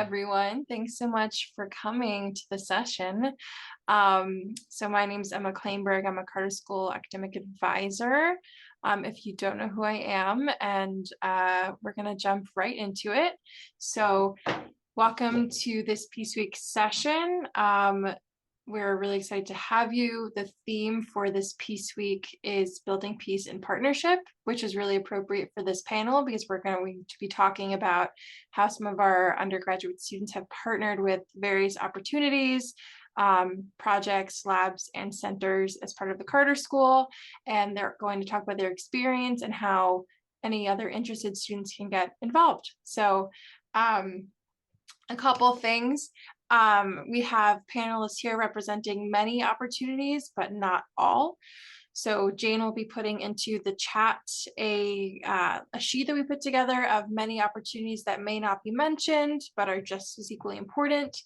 everyone. Thanks so much for coming to the session. So my name is Emma Kleinberg. I'm a Carter School academic advisor. If you don't know who I am, and we're going to jump right into it. So welcome to this Peace Week session. We're really excited to have you. The theme for this Peace Week is Building Peace in Partnership, which is really appropriate for this panel because we're going to be talking about how some of our undergraduate students have partnered with various opportunities, projects, labs, and centers as part of the Carter School. And they're going to talk about their experience and how any other interested students can get involved. So a couple things. We have panelists here representing many opportunities, but not all. So Jane will be putting into the chat a sheet that we put together of many opportunities that may not be mentioned, but are just as equally important.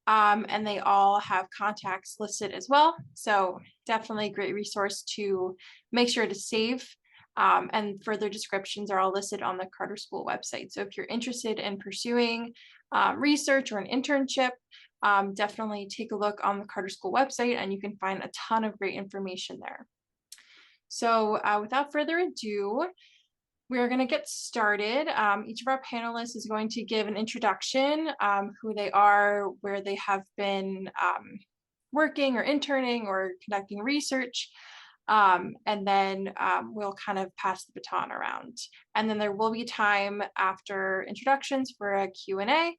And they all have contacts listed as well. So definitely a great resource to make sure to save. And further descriptions are all listed on the Carter School website. So if you're interested in pursuing research or an internship, definitely take a look on the Carter School website and you can find a ton of great information there. So without further ado, we're going to get started. Each of our panelists is going to give an introduction, who they are, where they have been working or interning or conducting research. And then we'll kind of pass the baton around. And then there will be time after introductions for a Q&A.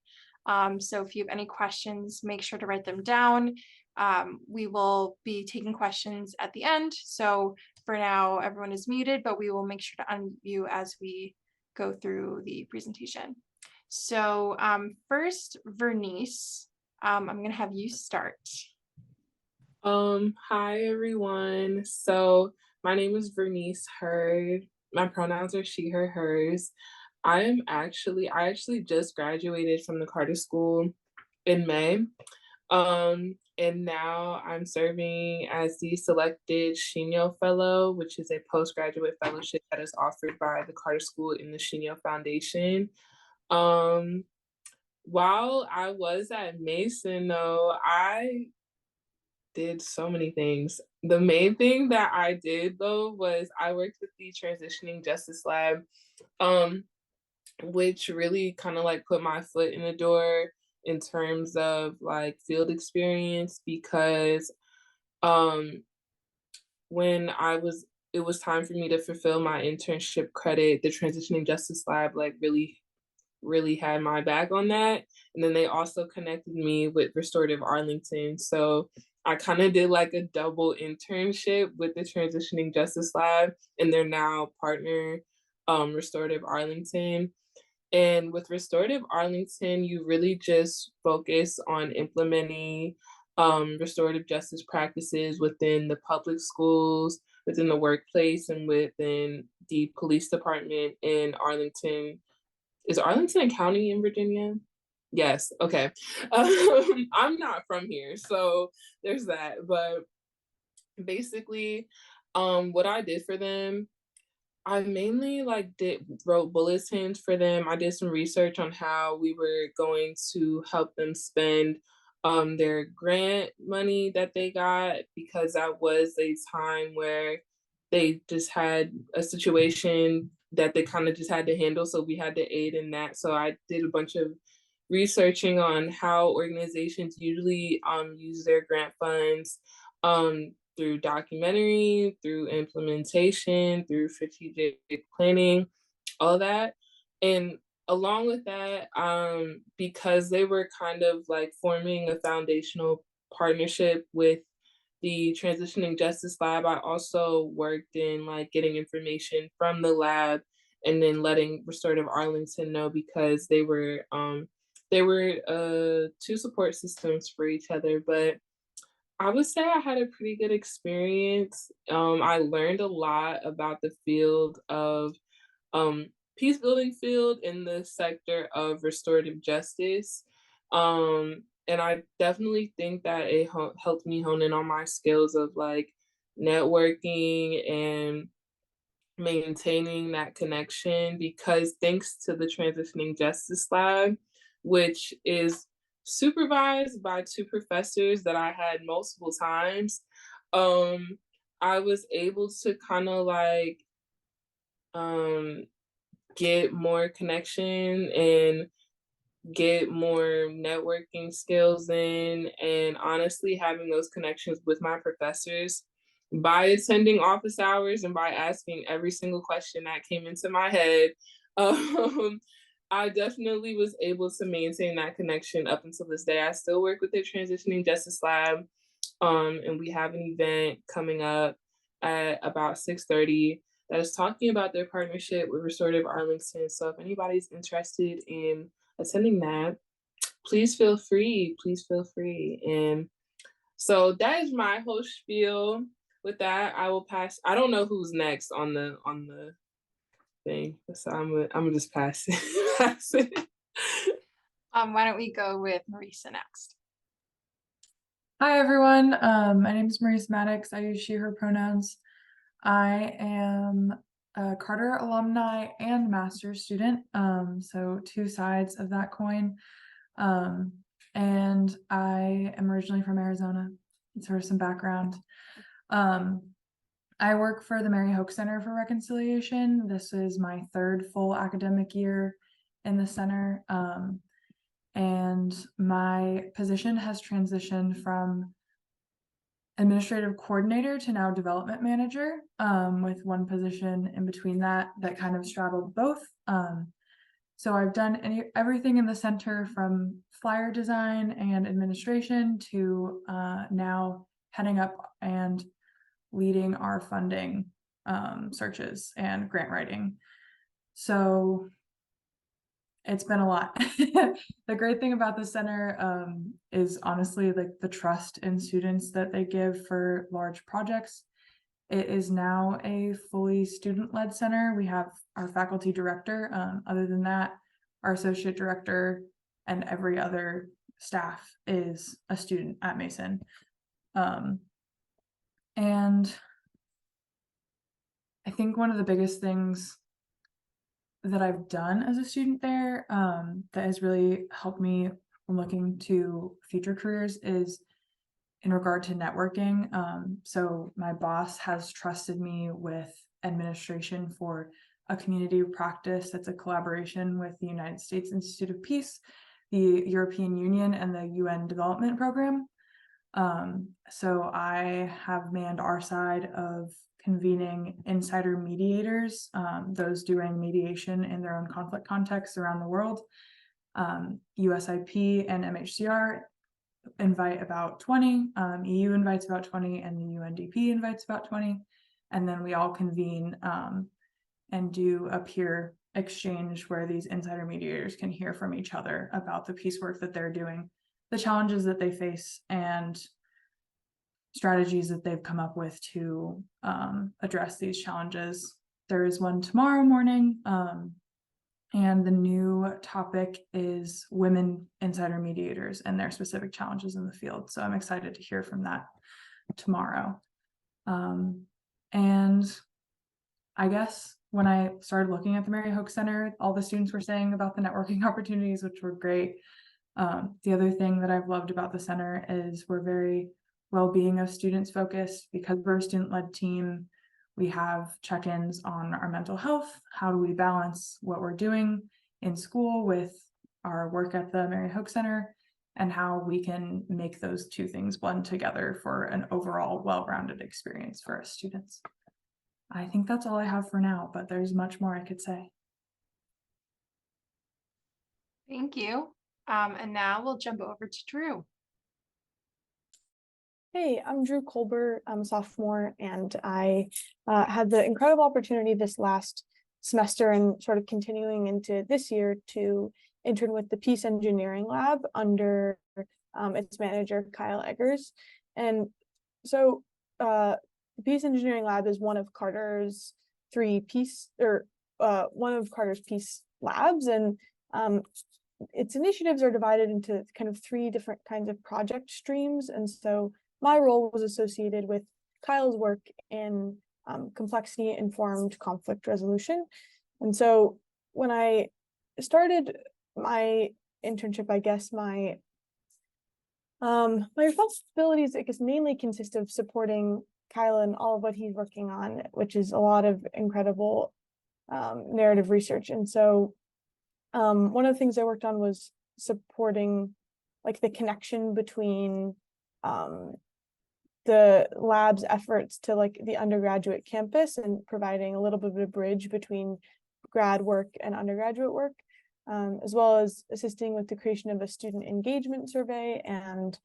So if you have any questions, make sure to write them down. We will be taking questions at the end. So for now, everyone is muted, but we will make sure to unmute as we go through the presentation. So first, Vernice, I'm going to have you start. Hi everyone. So my name is Vernice Hurd. My pronouns are she, her, hers. I actually just graduated from the Carter School in May. And now I'm serving as the selected Shinyo Fellow, which is a postgraduate fellowship that is offered by the Carter School in the Shinyo Foundation. While I was at Mason though, I did so many things. The main thing that I did though was I worked with the Transitioning Justice Lab, which really kind of like put my foot in the door in terms of like field experience, because when it was time for me to fulfill my internship credit, the Transitioning Justice Lab like really had my back on that. And then they also connected me with Restorative Arlington. So I kind of did like a double internship with the Transitioning Justice Lab and their now partner, Restorative Arlington. And with Restorative Arlington, you really just focus on implementing restorative justice practices within the public schools, within the workplace, and within the police department in Arlington. Is Arlington a county in Virginia? Yes, okay. I'm not from here, so there's that. But basically, what I did for them, I mainly wrote bulletins for them. I did some research on how we were going to help them spend their grant money that they got, because that was a time where they just had a situation that they kind of just had to handle. So we had to aid in that. So I did a bunch of researching on how organizations usually use their grant funds, through documentary, through implementation, through strategic planning, all that. And along with that, because they were kind of like forming a foundational partnership with the Transitioning Justice Lab, I also worked in like getting information from the lab and then letting Restorative Arlington know, because they were two support systems for each other. But I would say I had a pretty good experience. I learned a lot about the field of peace building field in the sector of restorative justice. And I definitely think that it helped me hone in on my skills of like networking and maintaining that connection, because thanks to the Transitioning Justice Lab, which is supervised by two professors that I had multiple times. I was able to kind of like get more connection and get more networking skills in, and honestly having those connections with my professors by attending office hours and by asking every single question that came into my head. I definitely was able to maintain that connection up until this day. I still work with the Transitioning Justice Lab, and we have an event coming up at about 6:30 that is talking about their partnership with Restorative Arlington. So if anybody's interested in attending that, please feel free. Please feel free. And so that is my whole spiel. With that, I will pass. I don't know who's next on the thing, so I'm gonna just pass it. Pass it. Why don't we go with Merisa next? Hi, everyone. My name is Merisa Mattix. I use she, her pronouns. I am a Carter alumni and master's student, so two sides of that coin. And I am originally from Arizona. Sort of some background. I work for the Mary Hoch Center for Reconciliation. This is my third full academic year in the center. And my position has transitioned from administrative coordinator to now development manager, with one position in between that kind of straddled both. So I've done everything in the center from flyer design and administration to now heading up and leading our funding searches and grant writing. So it's been a lot. The great thing about the center is honestly like the trust in students that they give for large projects. It is now a fully student-led center. We have our faculty director. Other than that, our associate director and every other staff is a student at Mason. And I think one of the biggest things that I've done as a student there that has really helped me when looking to future careers is in regard to networking. So my boss has trusted me with administration for a community practice that's a collaboration with the United States Institute of Peace, the European Union, and the UN Development Program. So I have manned our side of convening insider mediators, those doing mediation in their own conflict contexts around the world. USIP and MHCR invite about 20, EU invites about 20, and the UNDP invites about 20. And then we all convene and do a peer exchange where these insider mediators can hear from each other about the peace work that they're doing, the challenges that they face, and strategies that they've come up with to address these challenges. There is one tomorrow morning, and the new topic is women insider mediators and their specific challenges in the field. So I'm excited to hear from that tomorrow. And I guess when I started looking at the Mary Hoch Center, all the students were saying about the networking opportunities, which were great. The other thing that I've loved about the center is we're very well-being of students focused. Because we're a student-led team, we have check-ins on our mental health. How do we balance what we're doing in school with our work at the Mary Hoch Center, and how we can make those two things blend together for an overall well-rounded experience for our students. I think that's all I have for now, but there's much more I could say. Thank you. And now we'll jump over to Drew. Hey, I'm Drew Kolber. I'm a sophomore, and I had the incredible opportunity this last semester and sort of continuing into this year to intern with the Peace Engineering Lab under its manager, Kyle Eggers. And so the Peace Engineering Lab is one of Carter's peace labs, and its initiatives are divided into kind of three different kinds of project streams. And so my role was associated with Kyle's work in complexity-informed conflict resolution. And so when I started my internship, I guess my responsibilities, I guess, mainly consist of supporting Kyle and all of what he's working on, which is a lot of incredible narrative research. And so one of the things I worked on was supporting like the connection between the lab's efforts to like the undergraduate campus and providing a little bit of a bridge between grad work and undergraduate work, as well as assisting with the creation of a student engagement survey and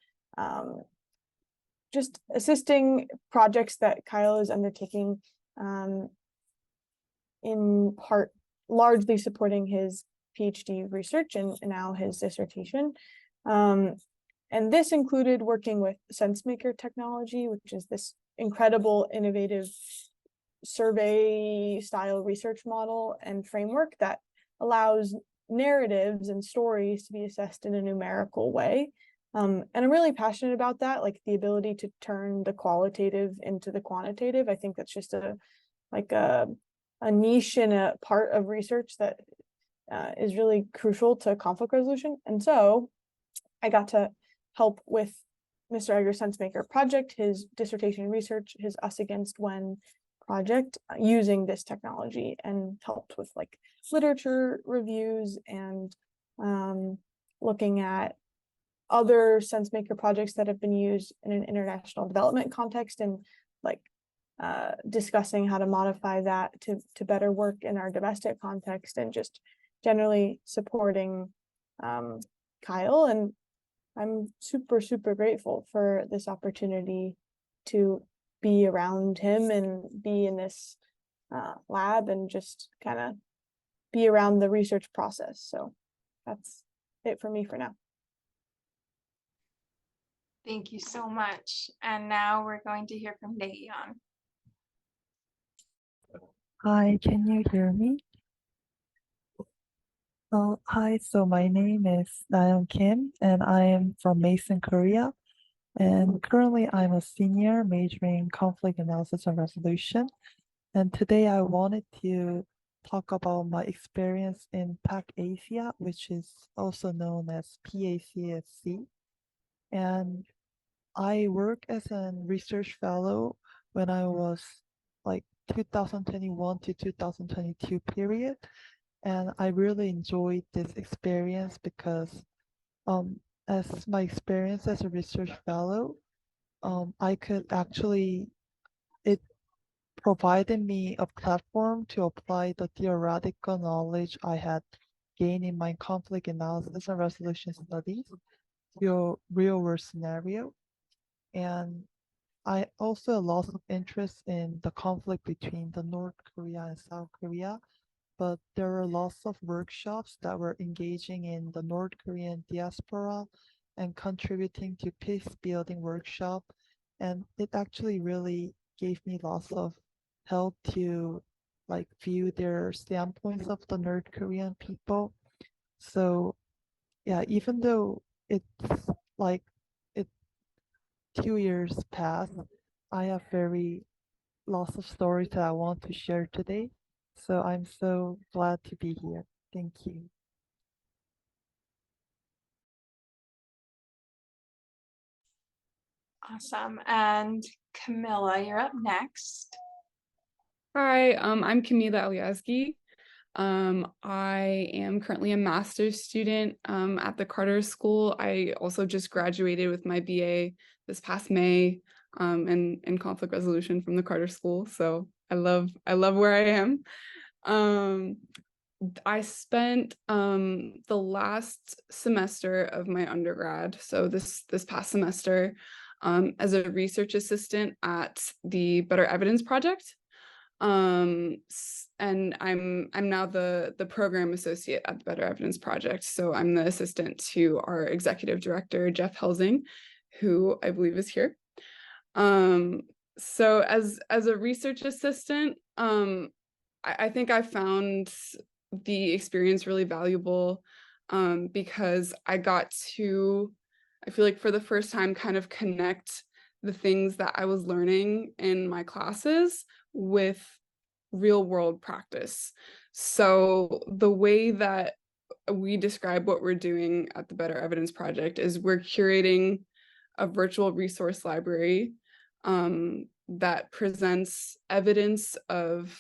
just assisting projects that Kyle is undertaking, in part largely supporting his PhD research and now his dissertation. And this included working with SenseMaker technology, which is this incredible, innovative survey style research model and framework that allows narratives and stories to be assessed in a numerical way. And I'm really passionate about that, like the ability to turn the qualitative into the quantitative. I think that's just a niche and a part of research that is really crucial to conflict resolution. And so I got to help with Mr. Egger's SenseMaker project, his dissertation research, his Us Against When project, using this technology, and helped with like literature reviews and looking at other SenseMaker projects that have been used in an international development context, and like discussing how to modify that to better work in our domestic context, and just generally supporting Kyle. And I'm super, super grateful for this opportunity to be around him and be in this lab and just kind of be around the research process. So that's it for me for now. Thank you so much. And now we're going to hear from Nayeon. Hi, can you hear me? Oh, hi, so my name is Nayeon Kim, and I am from Mason, Korea. And currently I'm a senior majoring in conflict analysis and resolution. And today I wanted to talk about my experience in PAC Asia, which is also known as PACSC. And I worked as a research fellow when I was like 2021 to 2022 period. And I really enjoyed this experience because as my experience as a research fellow, I could actually, it provided me a platform to apply the theoretical knowledge I had gained in my conflict analysis and resolution studies to a real world scenario. And I also lost interest in the conflict between the North Korea and South Korea, but there were lots of workshops that were engaging in the North Korean diaspora and contributing to peace building workshop. And it actually really gave me lots of help to like view their standpoints of the North Korean people. So yeah, even though it's like 2 years passed, I have lots of stories that I want to share today. So I'm so glad to be here. Thank you. Awesome. And Kamila, you're up next. Hi, I'm Kamila Elyazgi. I am currently a master's student at the Carter School. I also just graduated with my BA this past May in conflict resolution from the Carter School. So I love where I am. I spent the last semester of my undergrad, so this past semester, as a research assistant at the Better Evidence Project. And I'm now the program associate at the Better Evidence Project. So I'm the assistant to our executive director, Jeff Helsing, who I believe is here. So as a research assistant, I think I found the experience really valuable because I got to, I feel like for the first time, kind of connect the things that I was learning in my classes with real world practice. So the way that we describe what we're doing at the Better Evidence Project is we're curating a virtual resource library that presents evidence of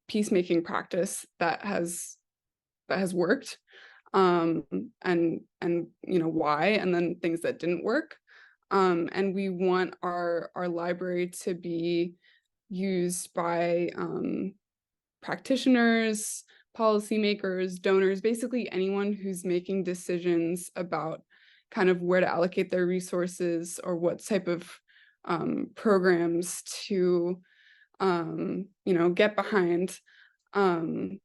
peacemaking practice that has worked, and why, and then things that didn't work. And we want our library to be used by practitioners, policymakers, donors, basically anyone who's making decisions about kind of where to allocate their resources or what type of programs to get behind, and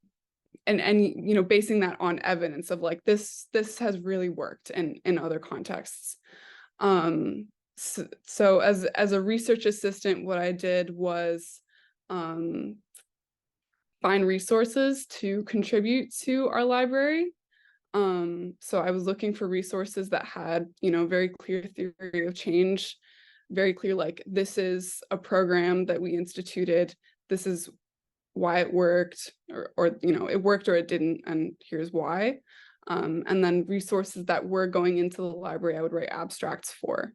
basing that on evidence of like this has really worked in other contexts. So as a research assistant, what I did was find resources to contribute to our library. So I was looking for resources that had, very clear theory of change, very clear, like, this is a program that we instituted, this is why it worked, or it worked or it didn't, and here's why. And then resources that were going into the library, I would write abstracts for.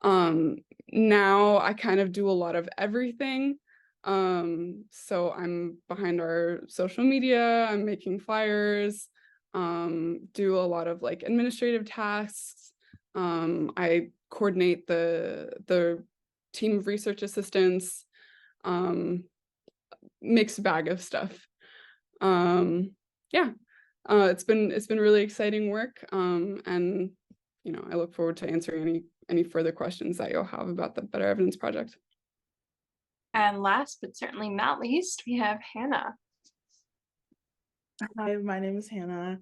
Now I kind of do a lot of everything. So I'm behind our social media, I'm making flyers, do a lot of like administrative tasks. I coordinate the team of research assistants, mixed bag of stuff. It's been really exciting work, and I look forward to answering any further questions that you'll have about the Better Evidence Project. And last but certainly not least, we have Hannah. Hi, my name is Hannah.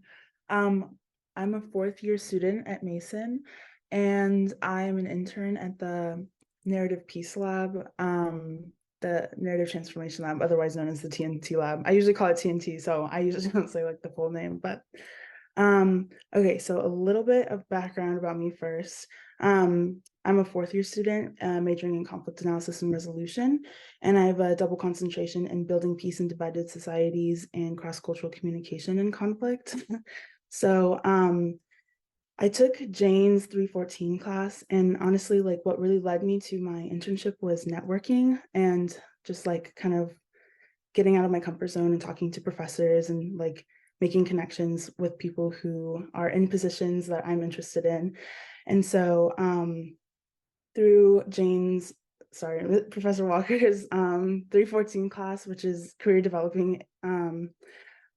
I'm a fourth year student at Mason, and I'm an intern at the Narrative Peace Lab, the Narrative Transformation Lab, otherwise known as the TNT Lab. I usually call it TNT, so I usually don't say like the full name, but okay, so a little bit of background about me first. I'm a fourth year student majoring in conflict analysis and resolution, and I have a double concentration in building peace in divided societies and cross-cultural communication in conflict. So I took Jane's 314 class, and honestly, like, what really led me to my internship was networking and just like kind of getting out of my comfort zone and talking to professors and like making connections with people who are in positions that I'm interested in. And so through Professor Walker's 314 class, which is career developing,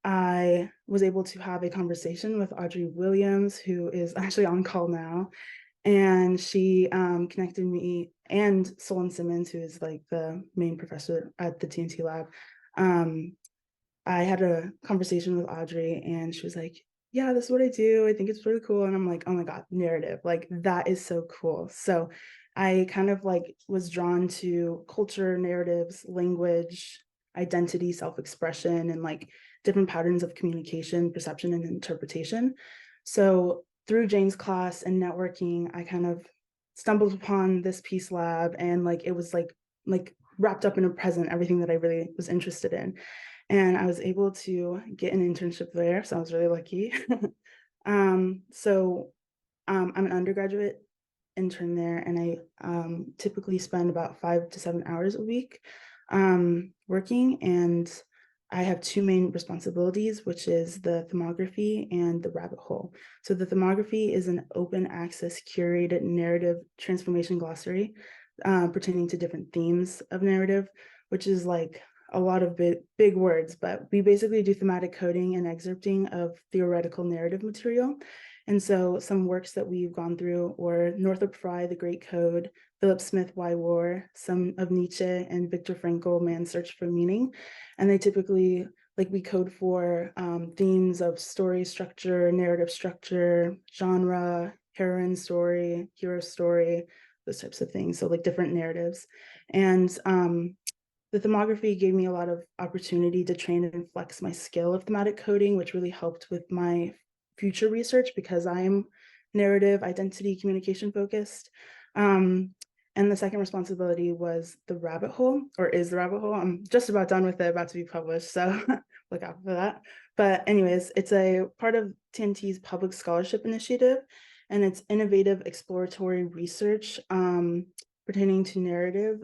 I was able to have a conversation with Audrey Williams, who is actually on call now. And she connected me and Solon Simmons, who is like the main professor at the TNT Lab. I had a conversation with Audrey and she was like, yeah, this is what I do. I think it's really cool. And I'm like, oh my God, narrative, like that is so cool. So I kind of like was drawn to culture, narratives, language, identity, self-expression, and like different patterns of communication, perception, and interpretation. So through Jane's class and networking, I kind of stumbled upon this Peace Lab, and like it was like wrapped up in a present, everything that I really was interested in. And I was able to get an internship there, so I was really lucky. I'm an undergraduate intern there, and I typically spend about 5 to 7 hours a week working, and I have two main responsibilities, which is the themography and the rabbit hole. So the themography is an open access curated narrative transformation glossary pertaining to different themes of narrative, which is like a lot of big words, but we basically do thematic coding and excerpting of theoretical narrative material. And so some works that we've gone through were Northrop Frye, The Great Code, Philip Smith, Why War, some of Nietzsche and Viktor Frankl, Man's Search for Meaning. And they typically, like, we code for themes of story structure, narrative structure, genre, heroine story, hero story, those types of things. So like different narratives. And the themography gave me a lot of opportunity to train and flex my skill of thematic coding, which really helped with my future research because I am narrative, identity, communication focused. And the second responsibility was the rabbit hole, or is the rabbit hole. I'm just about done with it, about to be published. So look out for that. But anyways, it's a part of TNT's public scholarship initiative, and it's innovative exploratory research pertaining to narrative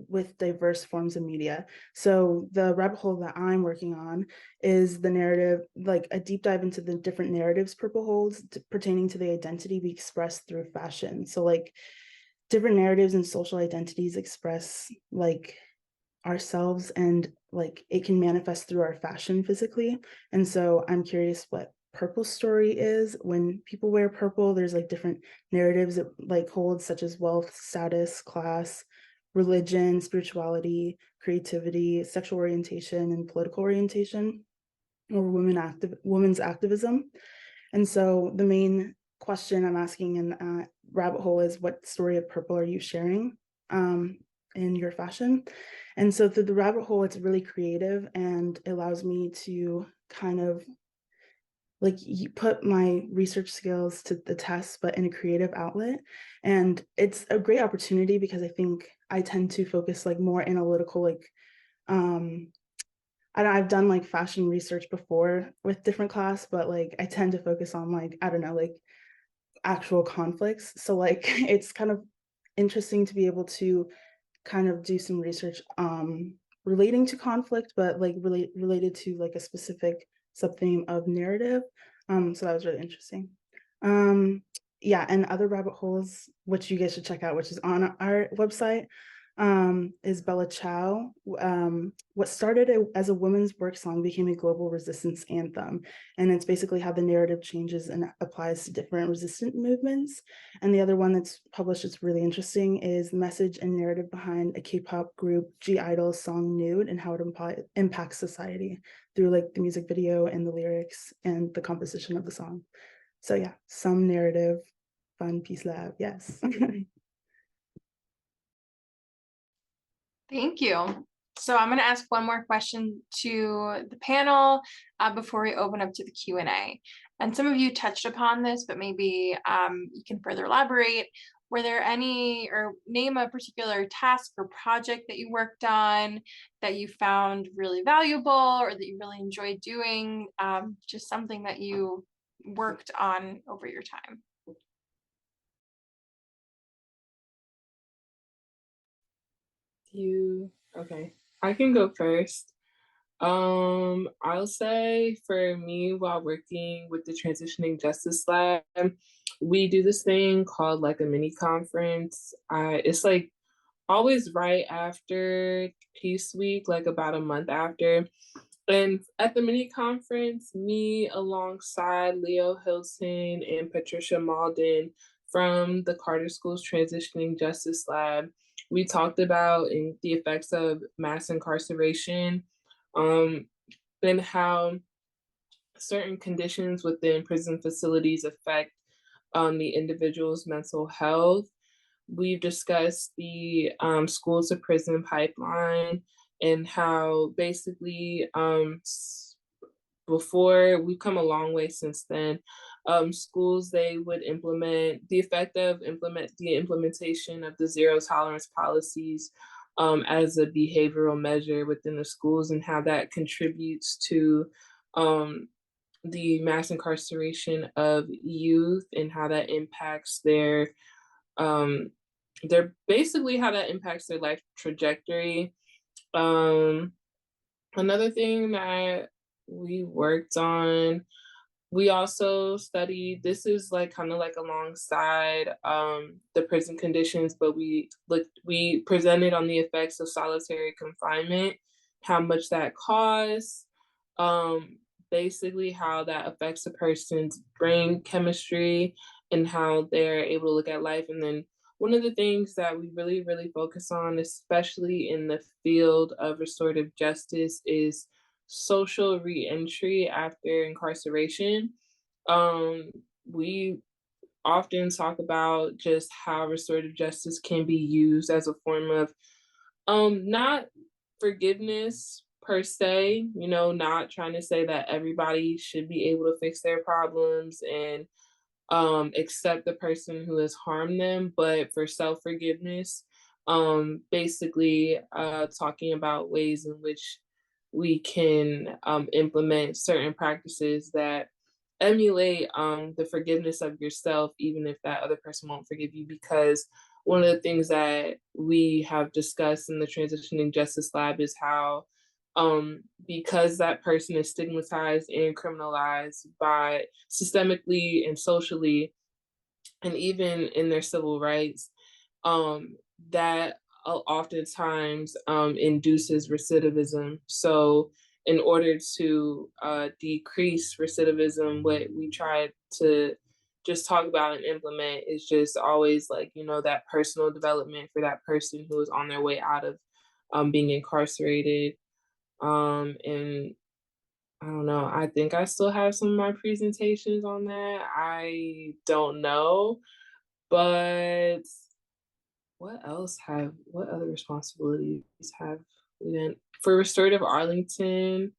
with diverse forms of media. So the rabbit hole that I'm working on is the narrative, like a deep dive into the different narratives purple holds pertaining to the identity we express through fashion. So like different narratives and social identities express like ourselves, and like it can manifest through our fashion physically. And so I'm curious what purple story is. When people wear purple, there's like different narratives that like hold, such as wealth, status, class, religion, spirituality, creativity, sexual orientation, and political orientation, or women's activism. And so the main question I'm asking in rabbit hole is, what story of purple are you sharing in your fashion? And so through the rabbit hole, it's really creative and allows me to kind of like put my research skills to the test, but in a creative outlet. And it's a great opportunity because I think I tend to focus like more analytical, like I've done like fashion research before with different class, but like I tend to focus on like, I don't know, like actual conflicts. So like it's kind of interesting to be able to kind of do some research relating to conflict, but like related to like a specific subtheme of narrative. So that was really interesting. Yeah, and other rabbit holes, which you guys should check out, which is on our website, is Bella Ciao. What started as a women's work song became a global resistance anthem. And it's basically how the narrative changes and applies to different resistant movements. And the other one that's published, it's really interesting, is the message and narrative behind a K-pop group G-Idol's song Nude, and how it impacts society through like the music video and the lyrics and the composition of the song. So yeah, some narrative, fun Peace Lab, yes. Thank you. So I'm going to ask one more question to the panel before we open up to the Q&A. And some of you touched upon this, but maybe you can further elaborate. Were there any, or name a particular task or project that you worked on that you found really valuable or that you really enjoyed doing? Just something that you worked on over your time. Okay, I can go first. I'll say for me, while working with the Transitioning Justice Lab, we do this thing called like a mini conference. It's like always right after Peace Week, like about a month after. And at the mini conference, me alongside Leo Hilton and Patricia Malden from the Carter School's Transitioning Justice Lab, we talked about the effects of mass incarceration, and how certain conditions within prison facilities affect the individual's mental health. We've discussed the school to prison pipeline and how basically before, we've come a long way since then. Schools, they would implement the implementation of the zero tolerance policies as a behavioral measure within the schools, and how that contributes to the mass incarceration of youth, and how that impacts their basically how that impacts their life trajectory. Another thing that we worked on, we also studied, this is like kind of like alongside the prison conditions, but we presented on the effects of solitary confinement, how much that costs, basically how that affects a person's brain chemistry and how they're able to look at life. And then one of the things that we really, really focus on, especially in the field of restorative justice, is social reentry after incarceration. We often talk about just how restorative justice can be used as a form of not forgiveness per se, not trying to say that everybody should be able to fix their problems and accept the person who has harmed them, but for self-forgiveness, basically talking about ways in which we can implement certain practices that emulate the forgiveness of yourself, even if that other person won't forgive you. Because one of the things that we have discussed in the Transitioning Justice Lab is how because that person is stigmatized and criminalized by systemically and socially, and even in their civil rights, that oftentimes induces recidivism. So in order to decrease recidivism, what we try to just talk about and implement is just always like, that personal development for that person who is on their way out of being incarcerated. And I don't know, I think I still have some of my presentations on that. I don't know, but what other responsibilities have we done? For Restorative Arlington,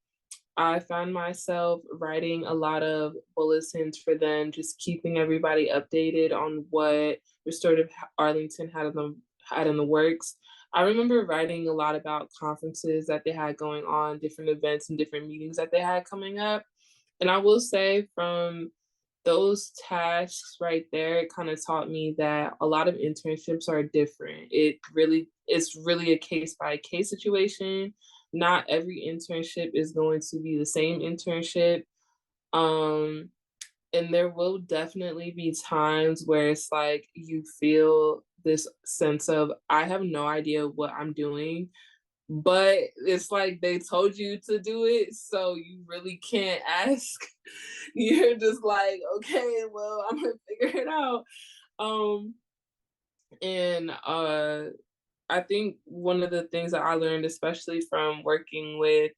I found myself writing a lot of bulletins for them, just keeping everybody updated on what Restorative Arlington had in the works. I remember writing a lot about conferences that they had going on, different events and different meetings that they had coming up. And I will say from those tasks right there, it kind of taught me that a lot of internships are different. It's really a case by case situation. Not every internship is going to be the same internship. And there will definitely be times where it's like you feel this sense of, I have no idea what I'm doing, but it's like they told you to do it, so you really can't ask. You're just like, okay, well, I'm gonna figure it out. And I think one of the things that I learned, especially from working with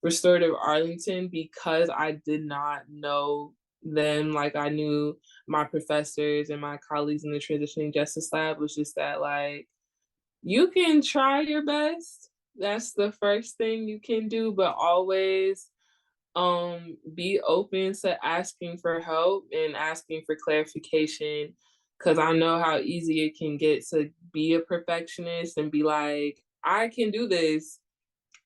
Restorative Arlington, because I did not know them like I knew my professors and my colleagues in the Transitioning Justice Lab, was just that, like, you can try your best. That's the first thing you can do, but always be open to asking for help and asking for clarification, because I know how easy it can get to be a perfectionist and be like, I can do this.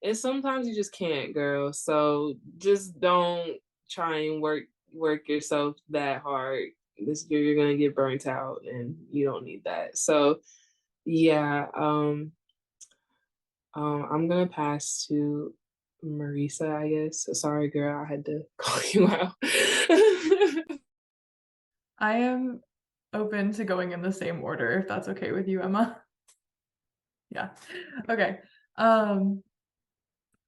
And sometimes you just can't, girl. So just don't try and work yourself that hard. You're gonna get burnt out, and you don't need that. So yeah, I'm gonna pass to Merisa, I guess. Sorry, girl, I had to call you out. I am open to going in the same order, if that's okay with you, Emma. Yeah. Okay.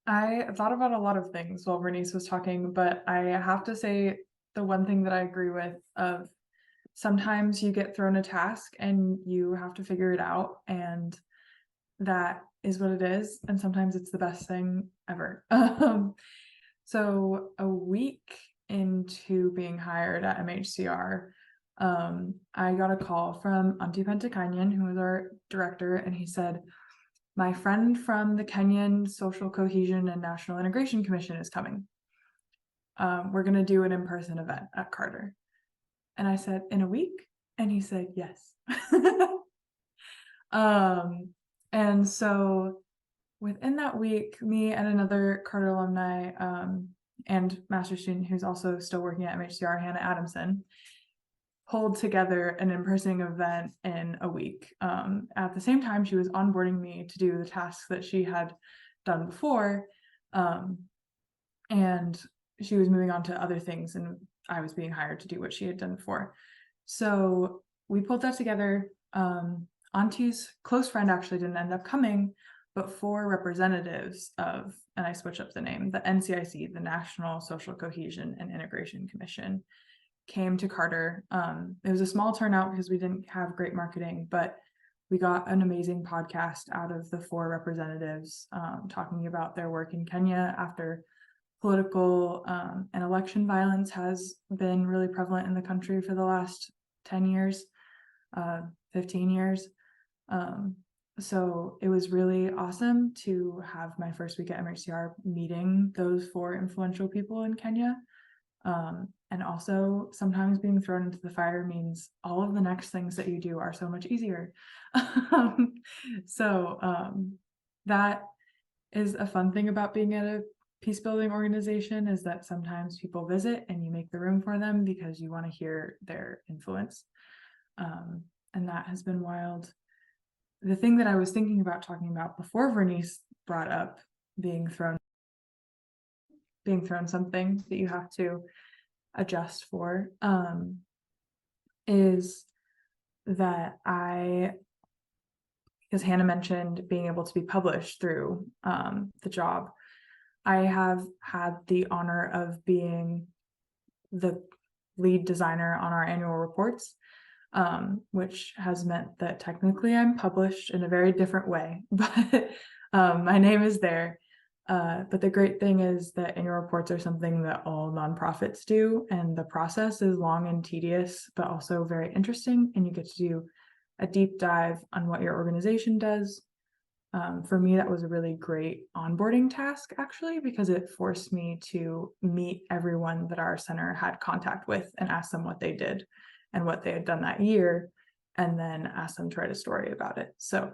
I thought about a lot of things while Vernice was talking, but I have to say the one thing that I agree with of sometimes you get thrown a task and you have to figure it out, and that is what it is. And sometimes it's the best thing ever. So a week into being hired at MHCR, I got a call from Apenteng, who was our director, and he said, my friend from the Kenyan Social Cohesion and National Integration Commission is coming. We're going to do an in-person event at Carter. And I said, in a week? And he said, yes. And so within that week, me and another Carter alumni and master's student who's also still working at MHCR, Hannah Adamson, pulled together an in-person event in a week. At the same time, she was onboarding me to do the tasks that she had done before, and she was moving on to other things, and I was being hired to do what she had done before. So we pulled that together. Auntie's close friend actually didn't end up coming, but 4 representatives of, and I switched up the name, the NCIC, the National Social Cohesion and Integration Commission, came to Carter. It was a small turnout because we didn't have great marketing, but we got an amazing podcast out of the 4 representatives talking about their work in Kenya after political and election violence has been really prevalent in the country for the last 10 years, 15 years. So it was really awesome to have my first week at MHCR meeting those 4 influential people in Kenya. And also sometimes being thrown into the fire means all of the next things that you do are so much easier. So that is a fun thing about being at a peace building organization is that sometimes people visit and you make the room for them because you want to hear their influence. And that has been wild. The thing that I was thinking about talking about before Vernice brought up being thrown something that you have to adjust for, is that because Hannah mentioned being able to be published through the job, I have had the honor of being the lead designer on our annual reports, which has meant that technically I'm published in a very different way, but my name is there. But the great thing is that annual reports are something that all nonprofits do, and the process is long and tedious, but also very interesting, and you get to do a deep dive on what your organization does. For me, that was a really great onboarding task, actually, because it forced me to meet everyone that our center had contact with and ask them what they did and what they had done that year, and then ask them to write a story about it. So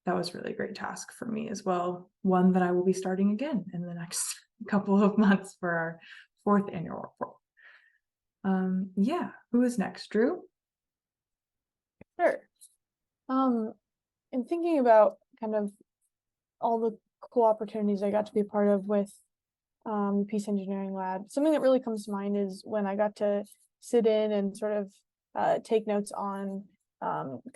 that was a really great task for me as well. One that I will be starting again in the next couple of months for our 4th annual report. Yeah, who is next? Drew? Sure. In thinking about kind of all the cool opportunities I got to be part of with the Peace Engineering Lab, something that really comes to mind is when I got to sit in and sort of take notes on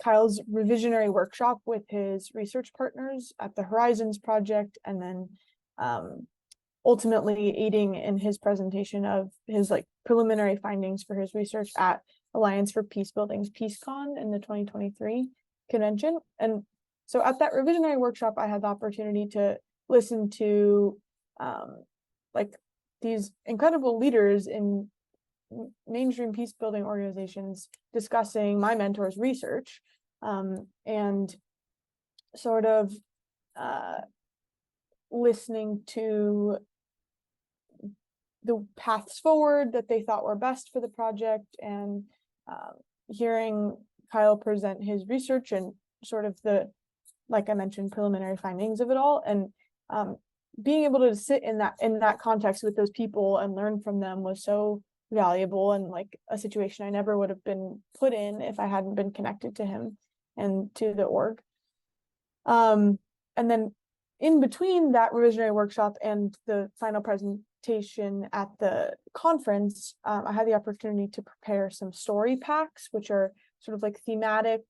Kyle's revisionary workshop with his research partners at the Horizons Project, and then ultimately aiding in his presentation of his preliminary findings for his research at Alliance for Peace Building's PeaceCon in the 2023 convention. And so at that revisionary workshop, I had the opportunity to listen to these incredible leaders in mainstream peace building organizations discussing my mentor's research, and sort of listening to the paths forward that they thought were best for the project, and hearing Kyle present his research and sort of the, like I mentioned, preliminary findings of it all, and being able to sit in that context with those people and learn from them was so valuable, and a situation I never would have been put in if I hadn't been connected to him and to the org. And then in between that revisionary workshop and the final presentation at the conference, I had the opportunity to prepare some story packs, which are sort of thematic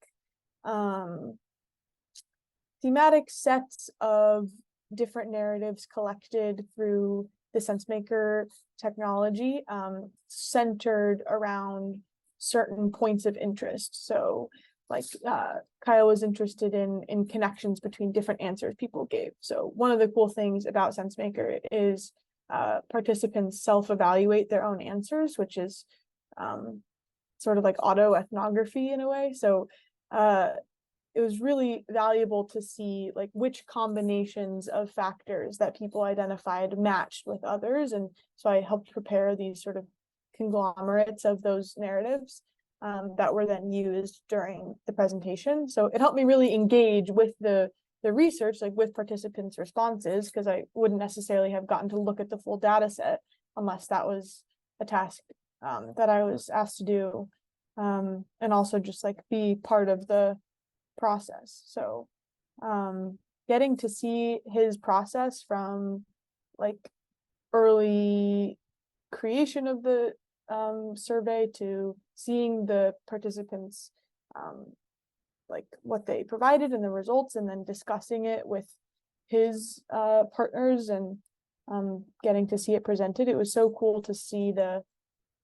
sets of different narratives collected through the SenseMaker technology, centered around certain points of interest. So Kyle was interested in connections between different answers people gave. So one of the cool things about SenseMaker is participants self-evaluate their own answers, which is sort of like auto-ethnography in a way. So it was really valuable to see which combinations of factors that people identified matched with others. And so I helped prepare these sort of conglomerates of those narratives that were then used during the presentation. So it helped me really engage with the research, with participants' responses, because I wouldn't necessarily have gotten to look at the full data set unless that was a task that I was asked to do, and also just be part of the process. So getting to see his process from early creation of the survey to seeing the participants what they provided and the results, and then discussing it with his partners and getting to see it presented. It was so cool to see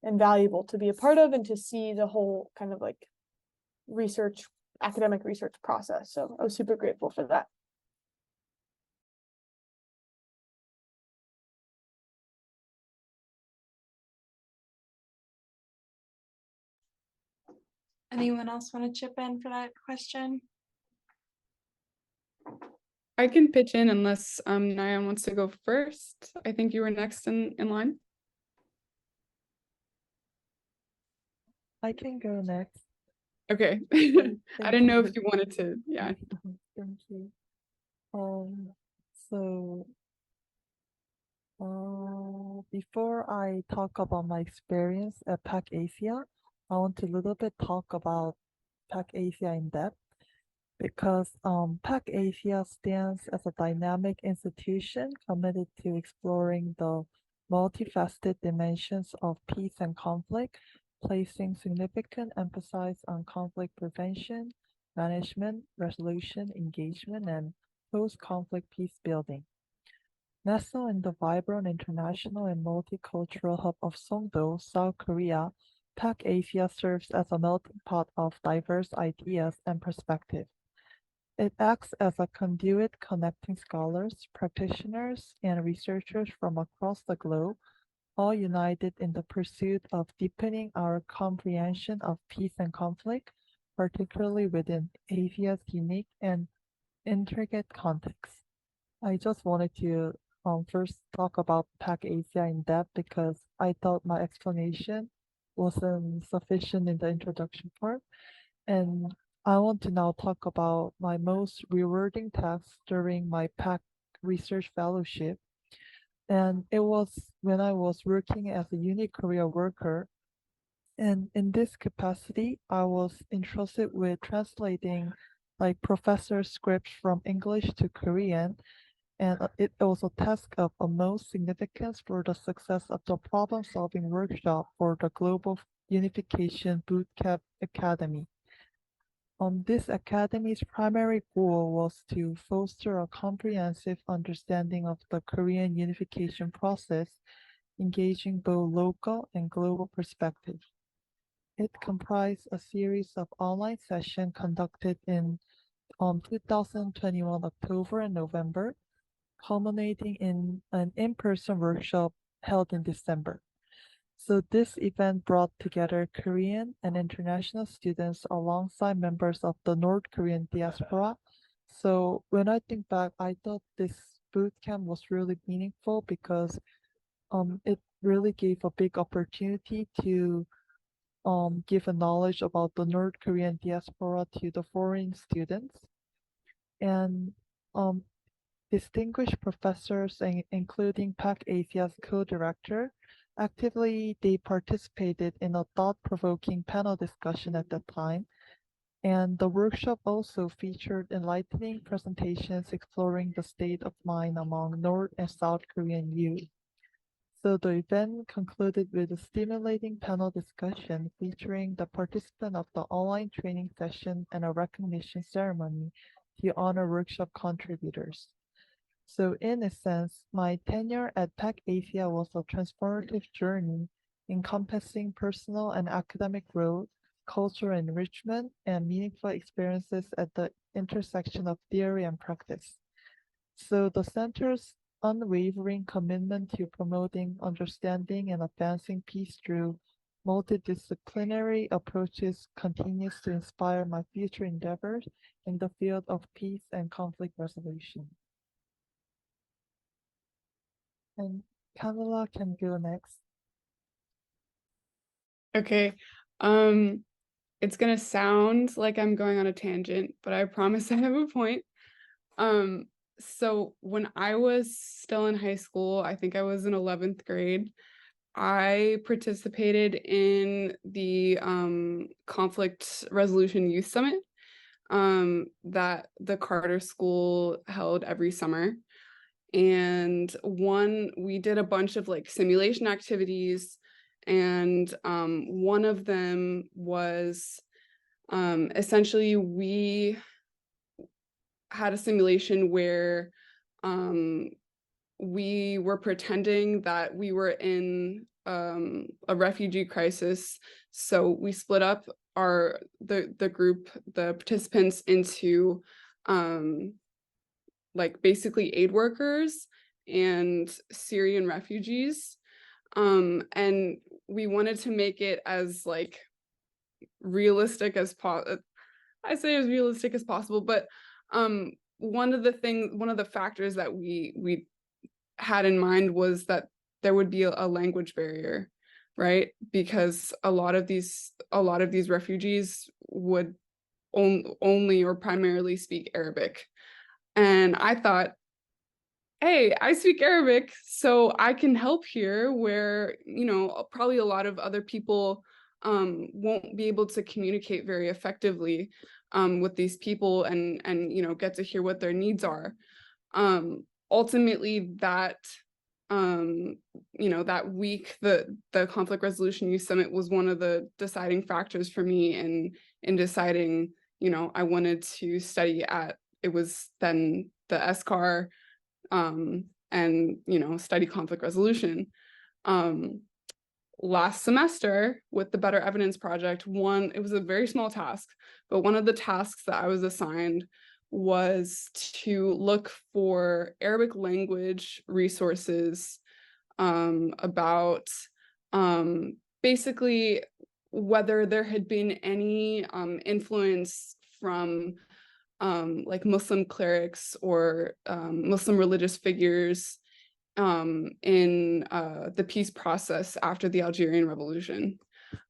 and valuable to be a part of, and to see the whole kind of academic research process. So I was super grateful for that. Anyone else want to chip in for that question? I can pitch in unless Nayeon wants to go first. I think you were next in line. I can go next. Okay. I didn't know if you wanted to. Yeah. Thank you. So Before I talk about my experience at PAC Asia, I want to a little bit talk about PAC Asia in depth because PAC Asia stands as a dynamic institution committed to exploring the multifaceted dimensions of peace and conflict, placing significant emphasis on conflict prevention, management, resolution, engagement, and post-conflict peace building. Nestled in the vibrant international and multicultural hub of Songdo, South Korea, PAC Asia serves as a melting pot of diverse ideas and perspectives. It acts as a conduit connecting scholars, practitioners, and researchers from across the globe, all united in the pursuit of deepening our comprehension of peace and conflict, particularly within Asia's unique and intricate context. I just wanted to first talk about PAC Asia in depth because I thought my explanation wasn't sufficient in the introduction part. And I want to now talk about my most rewarding task during my PAC research fellowship. And it was when I was working as a uni career worker. And in this capacity, I was entrusted with translating like professor scripts from English to Korean. And it was a task of utmost significance for the success of the problem-solving workshop for the Global Unification Bootcamp Academy. This academy's primary goal was to foster a comprehensive understanding of the Korean unification process, engaging both local and global perspectives. It comprised a series of online sessions conducted in 2021 October and November, culminating in an in-person workshop held in December. So this event brought together Korean and international students alongside members of the North Korean diaspora. So when I think back, I thought this boot camp was really meaningful because it really gave a big opportunity to give a knowledge about the North Korean diaspora to the foreign students. And distinguished professors, including PAC Asia's co-director, actively they participated in a thought-provoking panel discussion at that time. And the workshop also featured enlightening presentations exploring the state of mind among North and South Korean youth. So the event concluded with a stimulating panel discussion featuring the participant of the online training session and a recognition ceremony to honor workshop contributors. So in a sense, my tenure at PAC Asia was a transformative journey encompassing personal and academic growth, cultural enrichment, and meaningful experiences at the intersection of theory and practice. So the center's unwavering commitment to promoting understanding and advancing peace through multidisciplinary approaches continues to inspire my future endeavors in the field of peace and conflict resolution. And Kamila can go next. Okay. It's gonna sound like I'm going on a tangent, but I promise I have a point. So when I was still in high school, I think I was in 11th grade, I participated in the Conflict Resolution Youth Summit that the Carter School held every summer. And we did a bunch of like simulation activities, and one of them was essentially we had a simulation where we were pretending that we were in a refugee crisis. So we split up the group, the participants, into like basically aid workers and Syrian refugees. And we wanted to make it as like realistic as I say as realistic as possible, but one of the factors that we had in mind was that there would be a language barrier, right? Because a lot of these refugees would only or primarily speak Arabic. And I thought, hey, I speak Arabic, so I can help here where, you know, probably a lot of other people won't be able to communicate very effectively with these people and you know, get to hear what their needs are. Ultimately, that you know, that week, the conflict resolution youth summit was one of the deciding factors for me in deciding, you know, I wanted to study at, it was then the SCAR, and you know, study conflict resolution. Last semester with the Better Evidence Project, it was a very small task, but one of the tasks that I was assigned was to look for Arabic language resources about basically whether there had been any influence from like Muslim clerics or Muslim religious figures in the peace process after the Algerian Revolution.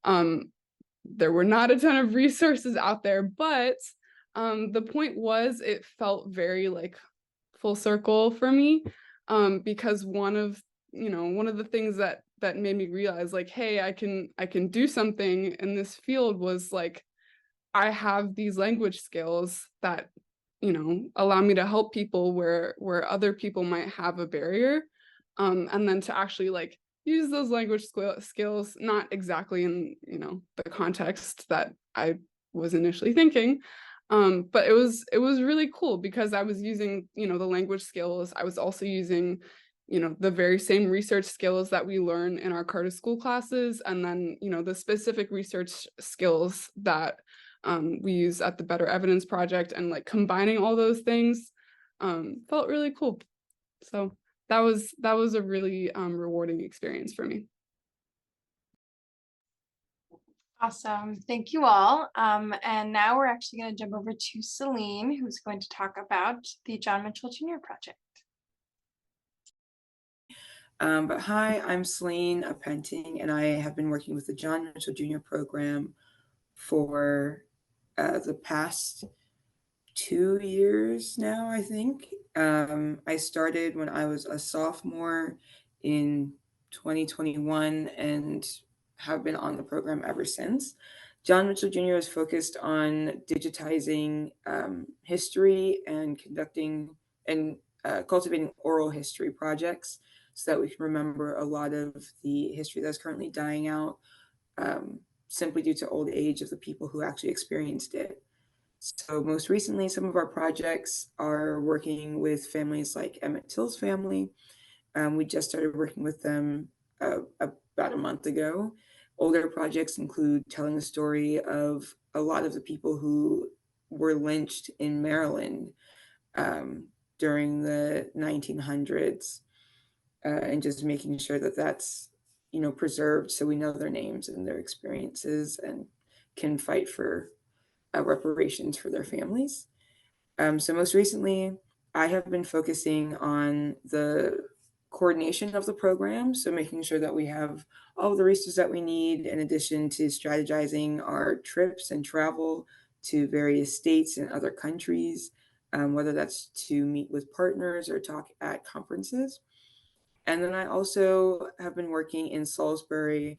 There were not a ton of resources out there, but the point was it felt very like full circle for me, because one of the things that made me realize like, hey, I can do something in this field was like, I have these language skills that, you know, allow me to help people where other people might have a barrier, and then to actually like use those language skills, not exactly in, you know, the context that I was initially thinking, but it was really cool because I was using, you know, the language skills. I was also using, you know, the very same research skills that we learn in our Carter School classes, and then, you know, the specific research skills that we use at the Better Evidence Project, and like combining all those things felt really cool. So that was a really rewarding experience for me. Awesome. Thank you all. And now we're actually going to jump over to Celine, who's going to talk about the John Mitchell Jr. project. But hi, I'm Celine Apenteng, and I have been working with the John Mitchell Jr. program for the past 2 years now, I think. I started when I was a sophomore in 2021 and have been on the program ever since. John Mitchell Jr. is focused on digitizing history and conducting and cultivating oral history projects so that we can remember a lot of the history that's currently dying out, simply due to old age of the people who actually experienced it. So most recently, some of our projects are working with families like Emmett Till's family. We just started working with them about a month ago. Older projects include telling the story of a lot of the people who were lynched in Maryland during the 1900s, and just making sure that that's, you know, preserved so we know their names and their experiences and can fight for reparations for their families. So most recently, I have been focusing on the coordination of the program, so making sure that we have all of the resources that we need, in addition to strategizing our trips and travel to various states and other countries, whether that's to meet with partners or talk at conferences. And then I also have been working in Salisbury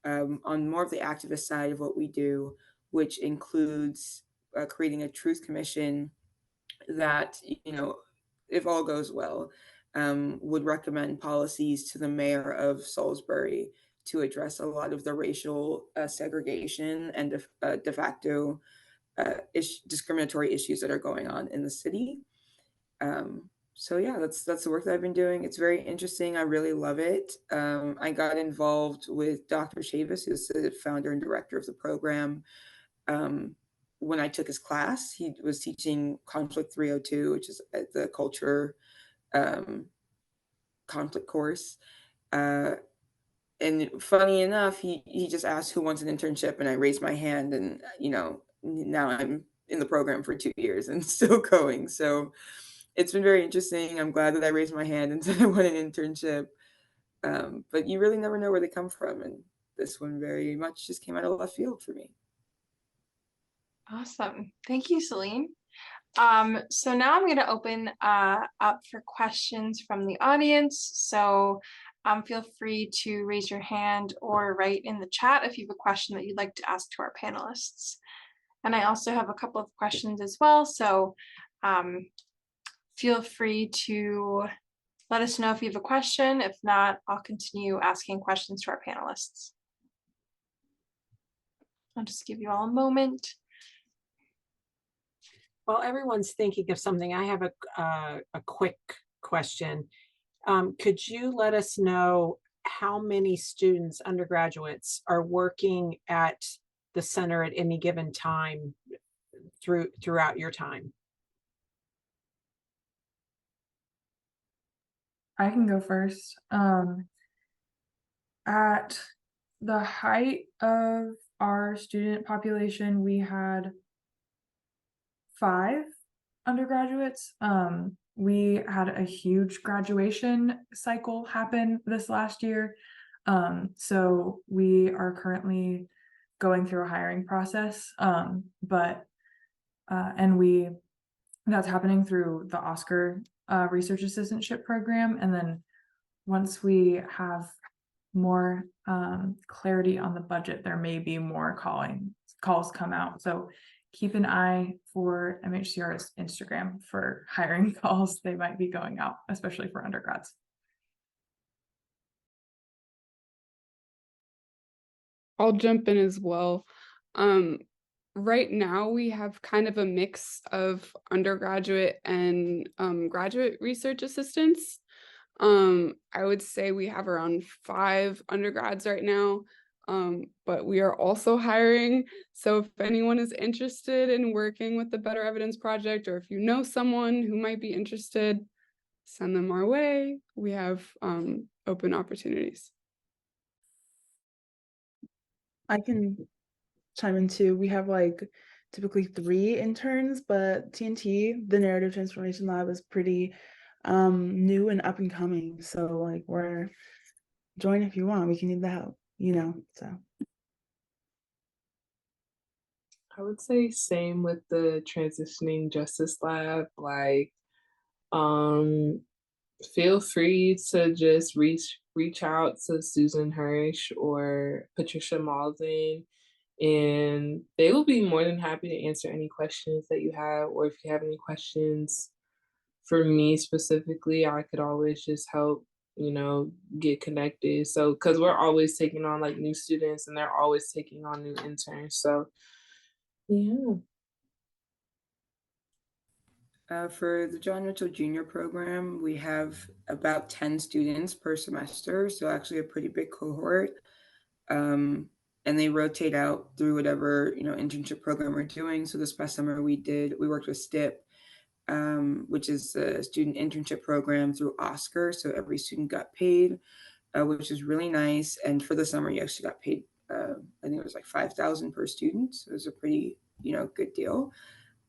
on more of the activist side of what we do, which includes creating a truth commission that, you know, if all goes well, would recommend policies to the mayor of Salisbury to address a lot of the racial segregation and de facto discriminatory issues that are going on in the city. So yeah, that's the work that I've been doing. It's very interesting. I really love it. I got involved with Dr. Chavis, who's the founder and director of the program. When I took his class, he was teaching Conflict 302, which is the culture conflict course. And funny enough, he just asked who wants an internship, and I raised my hand, and you know, now I'm in the program for 2 years and still going. So it's been very interesting. I'm glad that I raised my hand and said I want an internship. But you really never know where they come from, and this one very much just came out of left field for me. Awesome. Thank you, Celine. So now I'm going to open up for questions from the audience. So feel free to raise your hand or write in the chat if you have a question that you'd like to ask to our panelists. And I also have a couple of questions as well. So feel free to let us know if you have a question. If not, I'll continue asking questions to our panelists. I'll just give you all a moment. While everyone's thinking of something, I have a quick question. Could you let us know how many students, undergraduates, are working at the center at any given time throughout your time? I can go first. At the height of our student population, we had 5 undergraduates. We had a huge graduation cycle happen this last year. So we are currently going through a hiring process. That's happening through the Oscar research assistantship program. And then once we have more clarity on the budget, there may be more calls come out. So keep an eye for MHCR's Instagram for hiring calls. They might be going out, especially for undergrads. I'll jump in as well. Right now we have kind of a mix of undergraduate and graduate research assistants. I would say we have around 5 undergrads right now, but we are also hiring. So if anyone is interested in working with the Better Evidence Project, or if you know someone who might be interested, send them our way. We have open opportunities. I can chime in too. We have like typically 3 interns, but TNT, the Narrative Transformation Lab, is pretty new and up and coming. So like, we're join if you want. We can need the help, so. I would say same with the Transitioning Justice Lab. Like, feel free to just reach out to Susan Hirsch or Patricia Malden, and they will be more than happy to answer any questions that you have. Or if you have any questions for me specifically, I could always just help, get connected. So, because we're always taking on like new students and they're always taking on new interns. So, yeah. For the John Mitchell Jr. program, we have about 10 students per semester, so actually a pretty big cohort. And they rotate out through whatever internship program we're doing. So this past summer we worked with STIP, which is a student internship program through Oscar. So every student got paid, which is really nice. And for the summer, you actually got paid. I think it was like $5,000 per student. So it was a pretty good deal.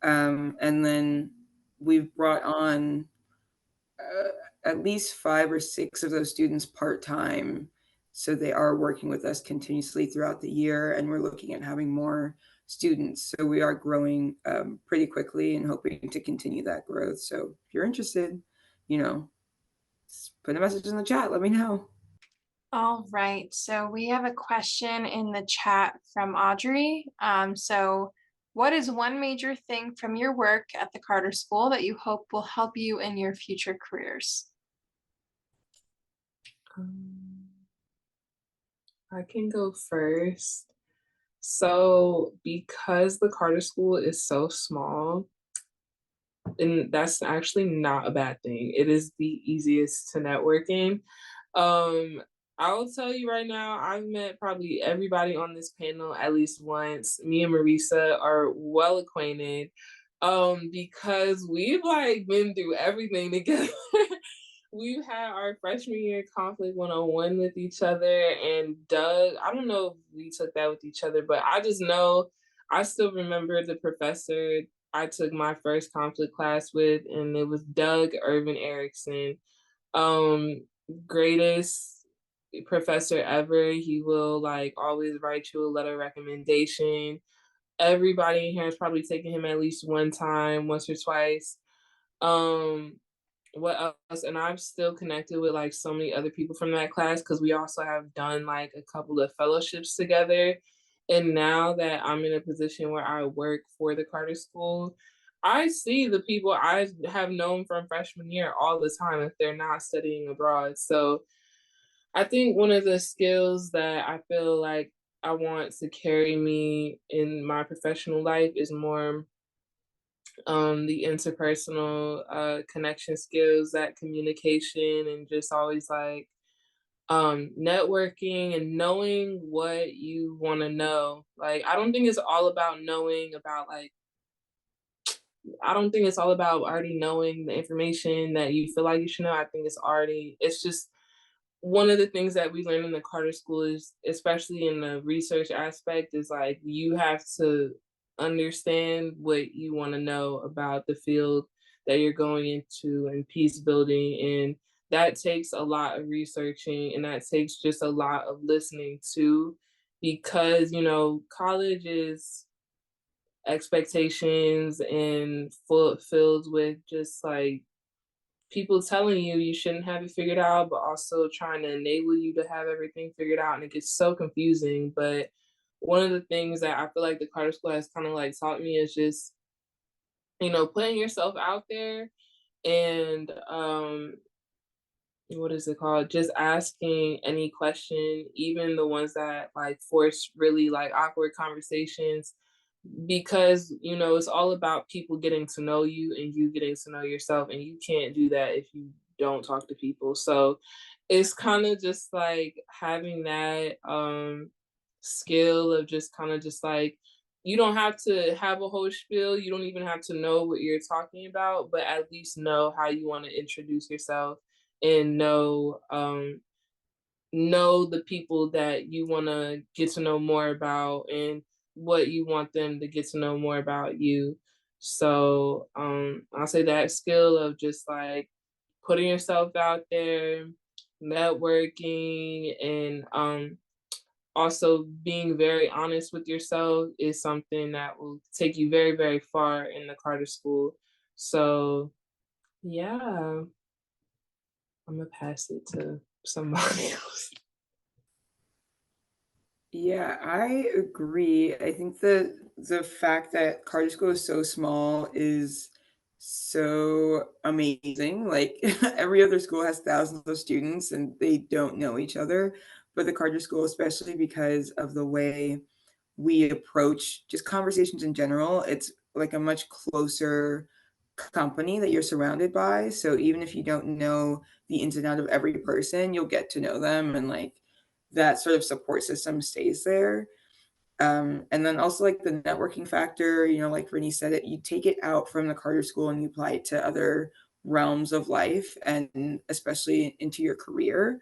And then we've brought on at least 5 or 6 of those students part-time. So they are working with us continuously throughout the year, and we're looking at having more students. So we are growing pretty quickly and hoping to continue that growth. So if you're interested, put a message in the chat, let me know. All right, so we have a question in the chat from Audrey. So what is one major thing from your work at the Carter School that you hope will help you in your future careers? I can go first. So because the Carter School is so small, and that's actually not a bad thing. It is the easiest to network in. I will tell you right now, I've met probably everybody on this panel at least once. Me and Merisa are well acquainted because we've like been through everything together. We've had our freshman year conflict 101 with each other, and Doug, I don't know if we took that with each other, but I just know I still remember the professor I took my first conflict class with, and it was Doug Irvin Erickson. Greatest professor ever. He will like always write you a letter of recommendation. everybody in here has probably taken him at least one time, once or twice. What else? And I'm still connected with like so many other people from that class because we also have done like a couple of fellowships together. And now that I'm in a position where I work for the Carter School, I see the people I have known from freshman year all the time if they're not studying abroad. So I think one of the skills that I feel like I want to carry me in my professional life is more the interpersonal connection skills, that communication, and just always like networking and knowing what you want to know. Like, I don't think it's all about knowing about like, I don't think it's all about already knowing the information that you feel like you should know. I think it's just one of the things that we learn in the Carter School is, especially in the research aspect, is like you have to understand what you want to know about the field that you're going into and peace building. And that takes a lot of researching, and that takes just a lot of listening too, because, you know, college is expectations and filled with just like people telling you you shouldn't have it figured out, but also trying to enable you to have everything figured out. And it gets so confusing. But one of the things that I feel like the Carter School has kind of like taught me is just, you know, putting yourself out there and what is it called? Just asking any question, even the ones that like force really like awkward conversations, because, you know, it's all about people getting to know you and you getting to know yourself, and you can't do that if you don't talk to people. So it's kind of just like having that skill of just kind of just like, you don't have to have a whole spiel, you don't even have to know what you're talking about, but at least know how you want to introduce yourself, and know the people that you want to get to know more about and what you want them to get to know more about you. So I'll say that skill of just like putting yourself out there, networking, and also being very honest with yourself is something that will take you very, very far in the Carter School. So yeah, I'm gonna pass it to somebody else. Yeah, I agree. I think the fact that Carter School is so small is so amazing. Like every other school has thousands of students and they don't know each other. But the Carter School, especially because of the way we approach just conversations in general, it's like a much closer company that you're surrounded by. So even if you don't know the ins and out of every person, you'll get to know them, and like that sort of support system stays there. And then also like the networking factor, you know, like Vernice said, it you take it out from the Carter School and you apply it to other realms of life, and especially into your career.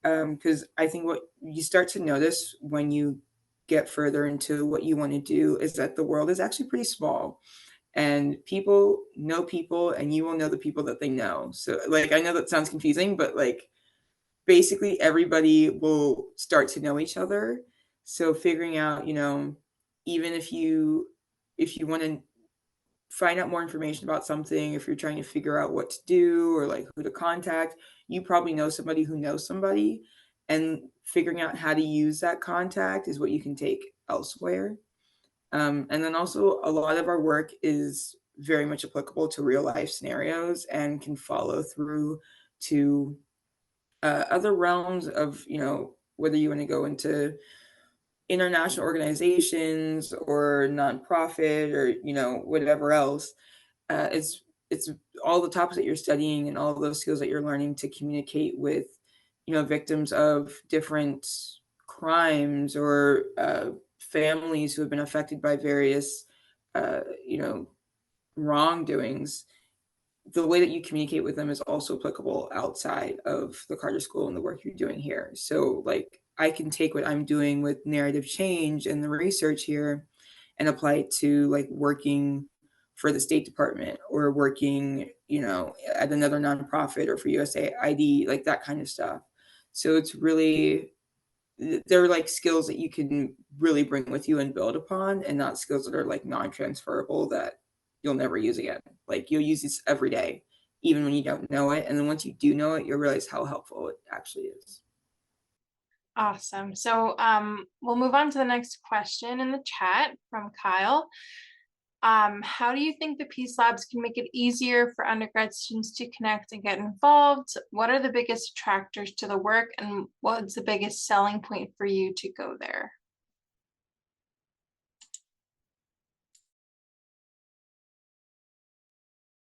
Because I think what you start to notice when you get further into what you want to do is that the world is actually pretty small, and people know people, and you will know the people that they know. So like I know that sounds confusing, but like basically everybody will start to know each other. So figuring out, you know, even if you want to find out more information about something, if you're trying to figure out what to do or like who to contact, you probably know somebody who knows somebody, and figuring out how to use that contact is what you can take elsewhere. And then also a lot of our work is very much applicable to real life scenarios and can follow through to other realms of, you know, whether you want to go into international organizations or nonprofit or, you know, whatever else. It's all the topics that you're studying and all of those skills that you're learning to communicate with, you know, victims of different crimes or families who have been affected by various, you know, wrongdoings. The way that you communicate with them is also applicable outside of the Carter School and the work you're doing here. So like I can take what I'm doing with narrative change and the research here and apply it to like working for the State Department or working, you know, at another nonprofit or for USAID, like that kind of stuff. So it's really they're like skills that you can really bring with you and build upon, and not skills that are like non-transferable that you'll never use again. Like you'll use this every day, even when you don't know it. And then once you do know it, you'll realize how helpful it actually is. Awesome. So we'll move on to the next question in the chat from Kyle. How do you think the Peace Labs can make it easier for undergrad students to connect and get involved? What are the biggest attractors to the work, and what's the biggest selling point for you to go there?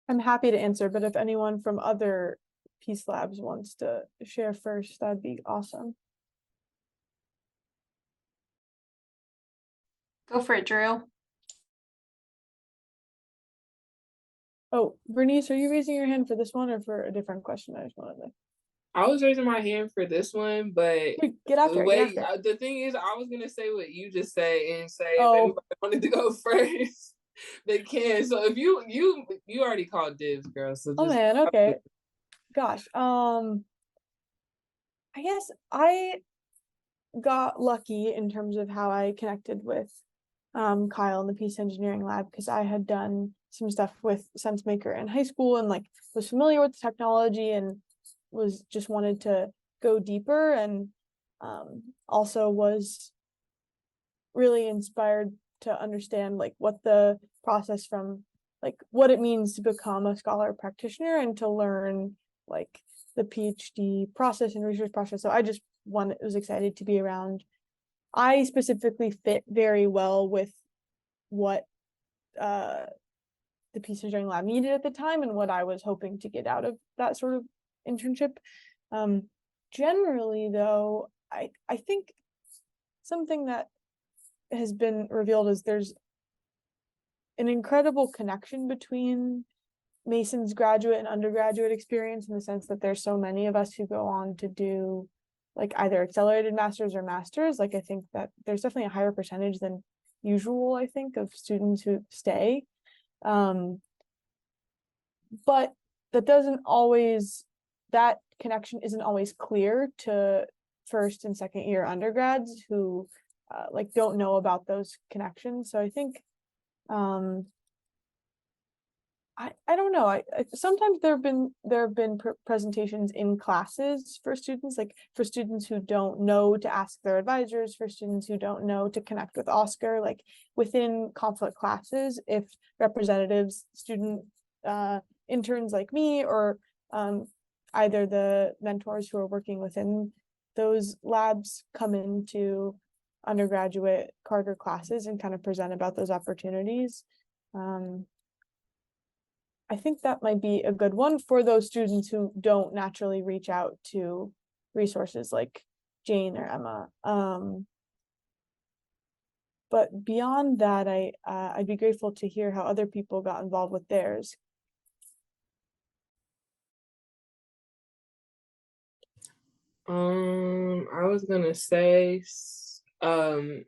I'm happy to answer, but if anyone from other Peace Labs wants to share first, that'd be awesome. Go for it, Drew. Oh, Vernice, are you raising your hand for this one or for a different question? I just wanted to. I was raising my hand for this one, but Get after the it, way get after it. the thing is, I was gonna say what you just say and say if Oh. anybody wanted to go first, they can. So if you already called dibs, girl. So Oh just, man, okay. Gosh, I guess I got lucky in terms of how I connected with Kyle in the Peace Engineering Lab, because I had done some stuff with SenseMaker in high school and like was familiar with the technology and was just wanted to go deeper, and also was really inspired to understand like what the process from like what it means to become a scholar practitioner and to learn like the PhD process and research process. So I just was excited to be around. I specifically fit very well with what the Peace Engineering Lab needed at the time and what I was hoping to get out of that sort of internship. Generally though, I think something that has been revealed is there's an incredible connection between Mason's graduate and undergraduate experience, in the sense that there's so many of us who go on to do like either accelerated masters or masters. Like I think that there's definitely a higher percentage than usual, I think, of students who stay. But that connection isn't always clear to first and second year undergrads who like don't know about those connections. So I think I don't know. I sometimes there have been presentations in classes for students, like for students who don't know to ask their advisors, for students who don't know to connect with Oscar, like within conflict classes, if representatives, student interns like me, or either the mentors who are working within those labs come into undergraduate Carter classes and kind of present about those opportunities. I think that might be a good one for those students who don't naturally reach out to resources like Jane or Emma. But beyond that, I'd be grateful to hear how other people got involved with theirs. I was gonna say, I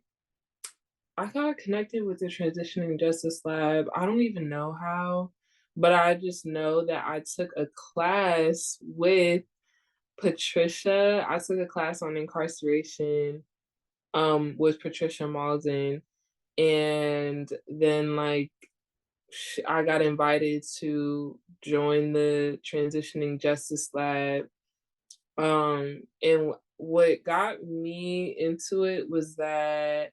got connected with the Transitioning Justice Lab. I don't even know how, but I just know that I took a class with Patricia. I took a class on incarceration with Patricia Malden, and then like I got invited to join the Transitioning Justice Lab. And what got me into it was that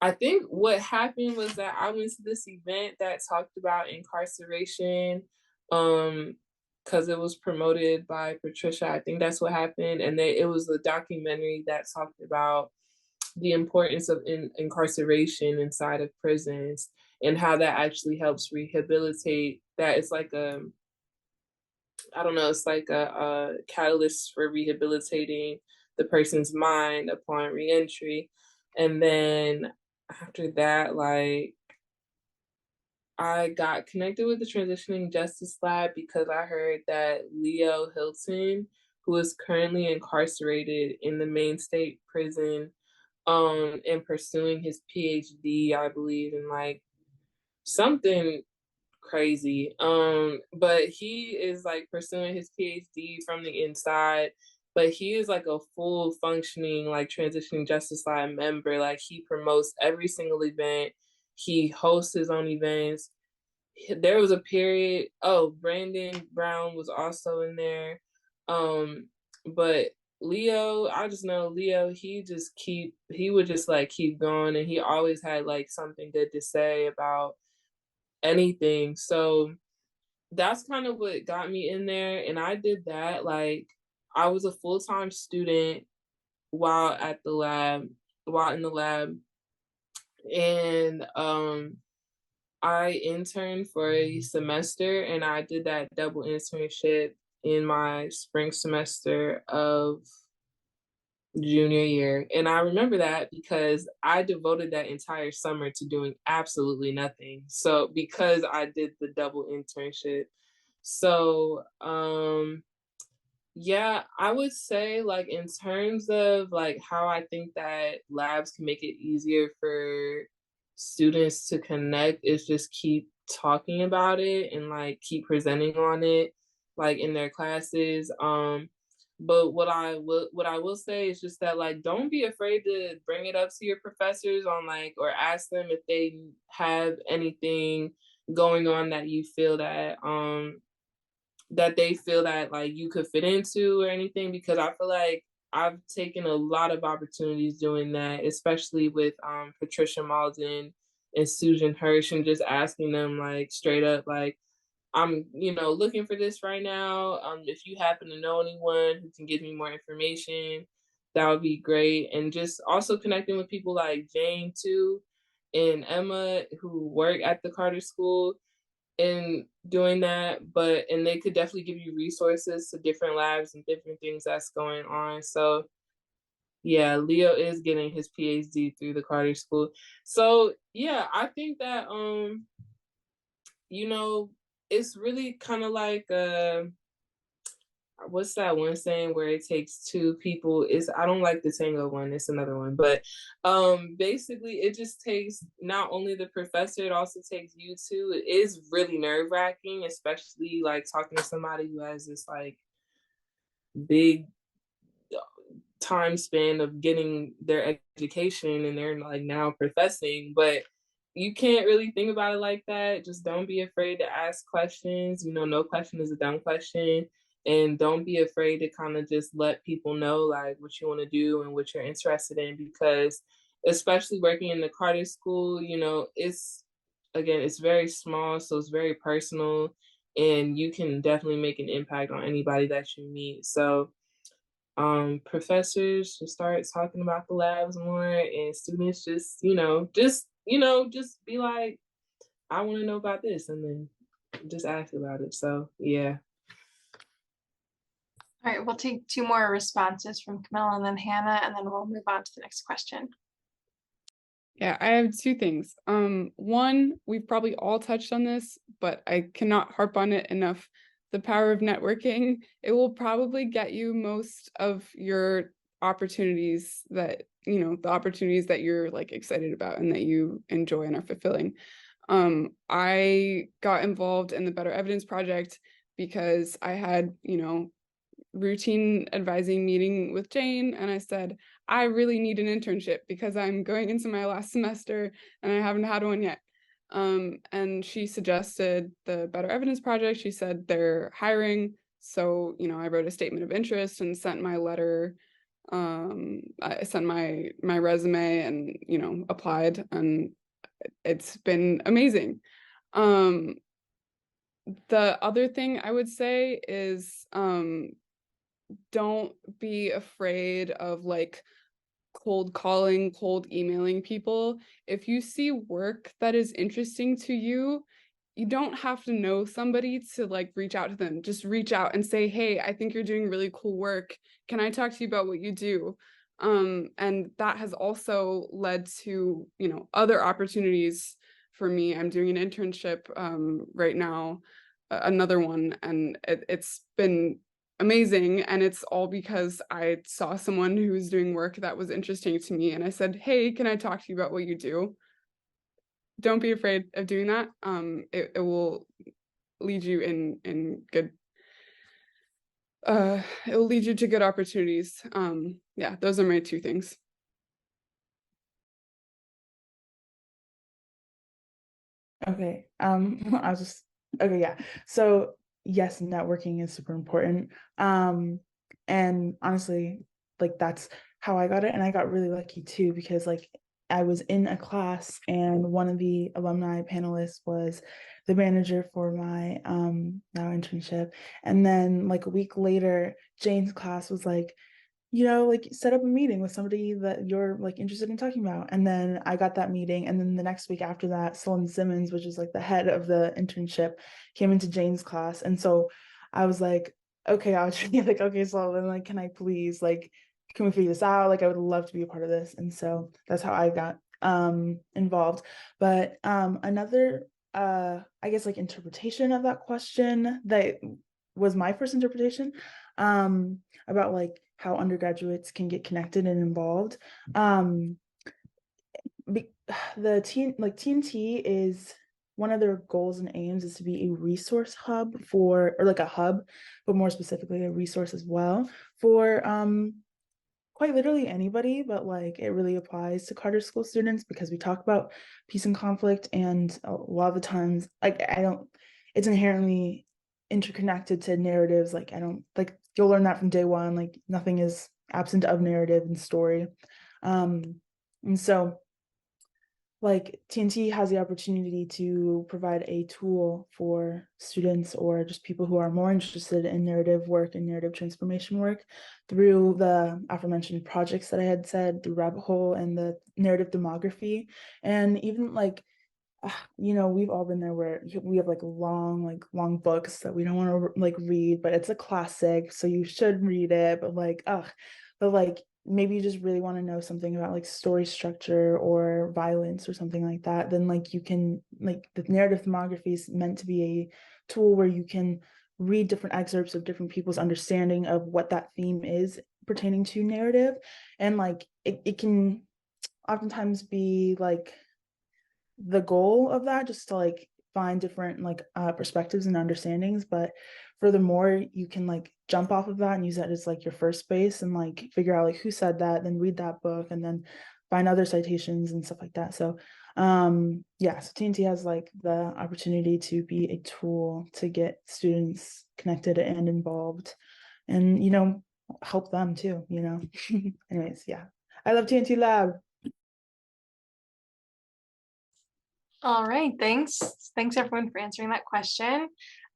I think what happened was that I went to this event that talked about incarceration, because it was promoted by Patricia. I think that's what happened. And it was a documentary that talked about the importance of incarceration inside of prisons and how that actually helps rehabilitate. That it's like I don't know, it's like a catalyst for rehabilitating the person's mind upon reentry. And then after that, like, I got connected with the Transitioning Justice Lab because I heard that Leo Hilton, who is currently incarcerated in the Maine State Prison, and pursuing his PhD, I believe, in like something crazy. But he is like pursuing his PhD from the inside, but he is like a full functioning, like transitioning justice lab member. Like he promotes every single event. He hosts his own events. There was a period, Brandon Brown was also in there. But Leo, I just know Leo, he would just like keep going, and he always had like something good to say about anything. So that's kind of what got me in there. And I did that. Like, I was a full-time student while in the lab. And I interned for a semester, and I did that double internship in my spring semester of junior year. And I remember that because I devoted that entire summer to doing absolutely nothing. So because I did the double internship. So yeah, I would say like in terms of like how I think that labs can make it easier for students to connect is just keep talking about it and like keep presenting on it like in their classes. But what I will say is just that like don't be afraid to bring it up to your professors on like or ask them if they have anything going on that you feel that they feel that like you could fit into or anything, because I feel like I've taken a lot of opportunities doing that, especially with Patricia Malden and Susan Hirsch, and just asking them like straight up like, I'm, looking for this right now. If you happen to know anyone who can give me more information, that would be great. And just also connecting with people like Jane too and Emma who work at the Carter School and doing that. And they could definitely give you resources to different labs and different things that's going on. So yeah, Leo is getting his PhD through the Carter School. So yeah, I think that it's really kind of like what's that one saying where it takes two people? I don't like the tango one, it's another one. But basically it just takes not only the professor, it also takes you two. It is really nerve-wracking, especially like talking to somebody who has this like big time span of getting their education and they're like now professing. But you can't really think about it like that. Just don't be afraid to ask questions. No question is a dumb question. And don't be afraid to kind of just let people know like what you want to do and what you're interested in, because especially working in the Carter School, it's very small, so it's very personal, and you can definitely make an impact on anybody that you meet. So professors should start talking about the labs more, and students just be like, I want to know about this, and then just ask about it. So yeah. All right, we'll take 2 more responses from Kamila and then Hannah, and then we'll move on to the next question. Yeah, I have 2 things. One, we've probably all touched on this, but I cannot harp on it enough. The power of networking. It will probably get you most of your opportunities that, the opportunities that you're like excited about and that you enjoy and are fulfilling. I got involved in the Better Evidence Project because I had, routine advising meeting with Jane, and I said, I really need an internship because I'm going into my last semester and I haven't had one yet. And she suggested the Better Evidence Project. She said they're hiring. So, I wrote a statement of interest and sent my letter. I sent my resume and, applied, and it's been amazing. The other thing I would say is, don't be afraid of like cold calling, cold emailing people. If you see work that is interesting to you, you don't have to know somebody to like reach out to them. Just reach out and say, hey, I think you're doing really cool work. Can I talk to you about what you do? And that has also led to, other opportunities for me. I'm doing an internship right now, another one, and it's been amazing. And it's all because I saw someone who was doing work that was interesting to me. And I said, hey, can I talk to you about what you do? Don't be afraid of doing that. It will lead you in good It will lead you to good opportunities. Yeah, those are my two things. Okay. I was just okay, yeah. So yes, networking is super important. And honestly, like that's how I got it. And I got really lucky too, because like I was in a class and one of the alumni panelists was the manager for my now internship. And then like a week later, Jane's class was like, like set up a meeting with somebody that you're like interested in talking about. And then I got that meeting. And then the next week after that, Celine Simmons, which is like the head of the internship, came into Jane's class. And so I was like, okay, I was like, okay, so then like, can I please like, can we figure this out? Like, I would love to be a part of this. And so that's how I got involved. But another I guess like interpretation of that question that was my first interpretation about like how undergraduates can get connected and involved. The TNT is one of their goals and aims is to be a resource hub or like a hub, but more specifically a resource as well for quite literally anybody, but like it really applies to Carter School students because we talk about peace and conflict, and a lot of the times like it's inherently interconnected to narratives. Like I don't like you'll learn that from day one. Like nothing is absent of narrative and story. And so like TNT has the opportunity to provide a tool for students or just people who are more interested in narrative work and narrative transformation work through the aforementioned projects that I had said, through Rabbit Hole and the narrative demography. And even like we've all been there where we have like long books that we don't want to like read, but it's a classic, so you should read it. But like maybe you just really want to know something about like story structure or violence or something like that, then like you can like the narrative demography is meant to be a tool where you can read different excerpts of different people's understanding of what that theme is pertaining to narrative. And like it can oftentimes be like the goal of that just to like find different like perspectives and understandings, but furthermore you can like jump off of that and use that as like your first base and like figure out like who said that, then read that book and then find other citations and stuff like that. So so TNT has like the opportunity to be a tool to get students connected and involved and help them too. Anyways, yeah, I love TNT Lab. All right, thanks. Thanks everyone for answering that question.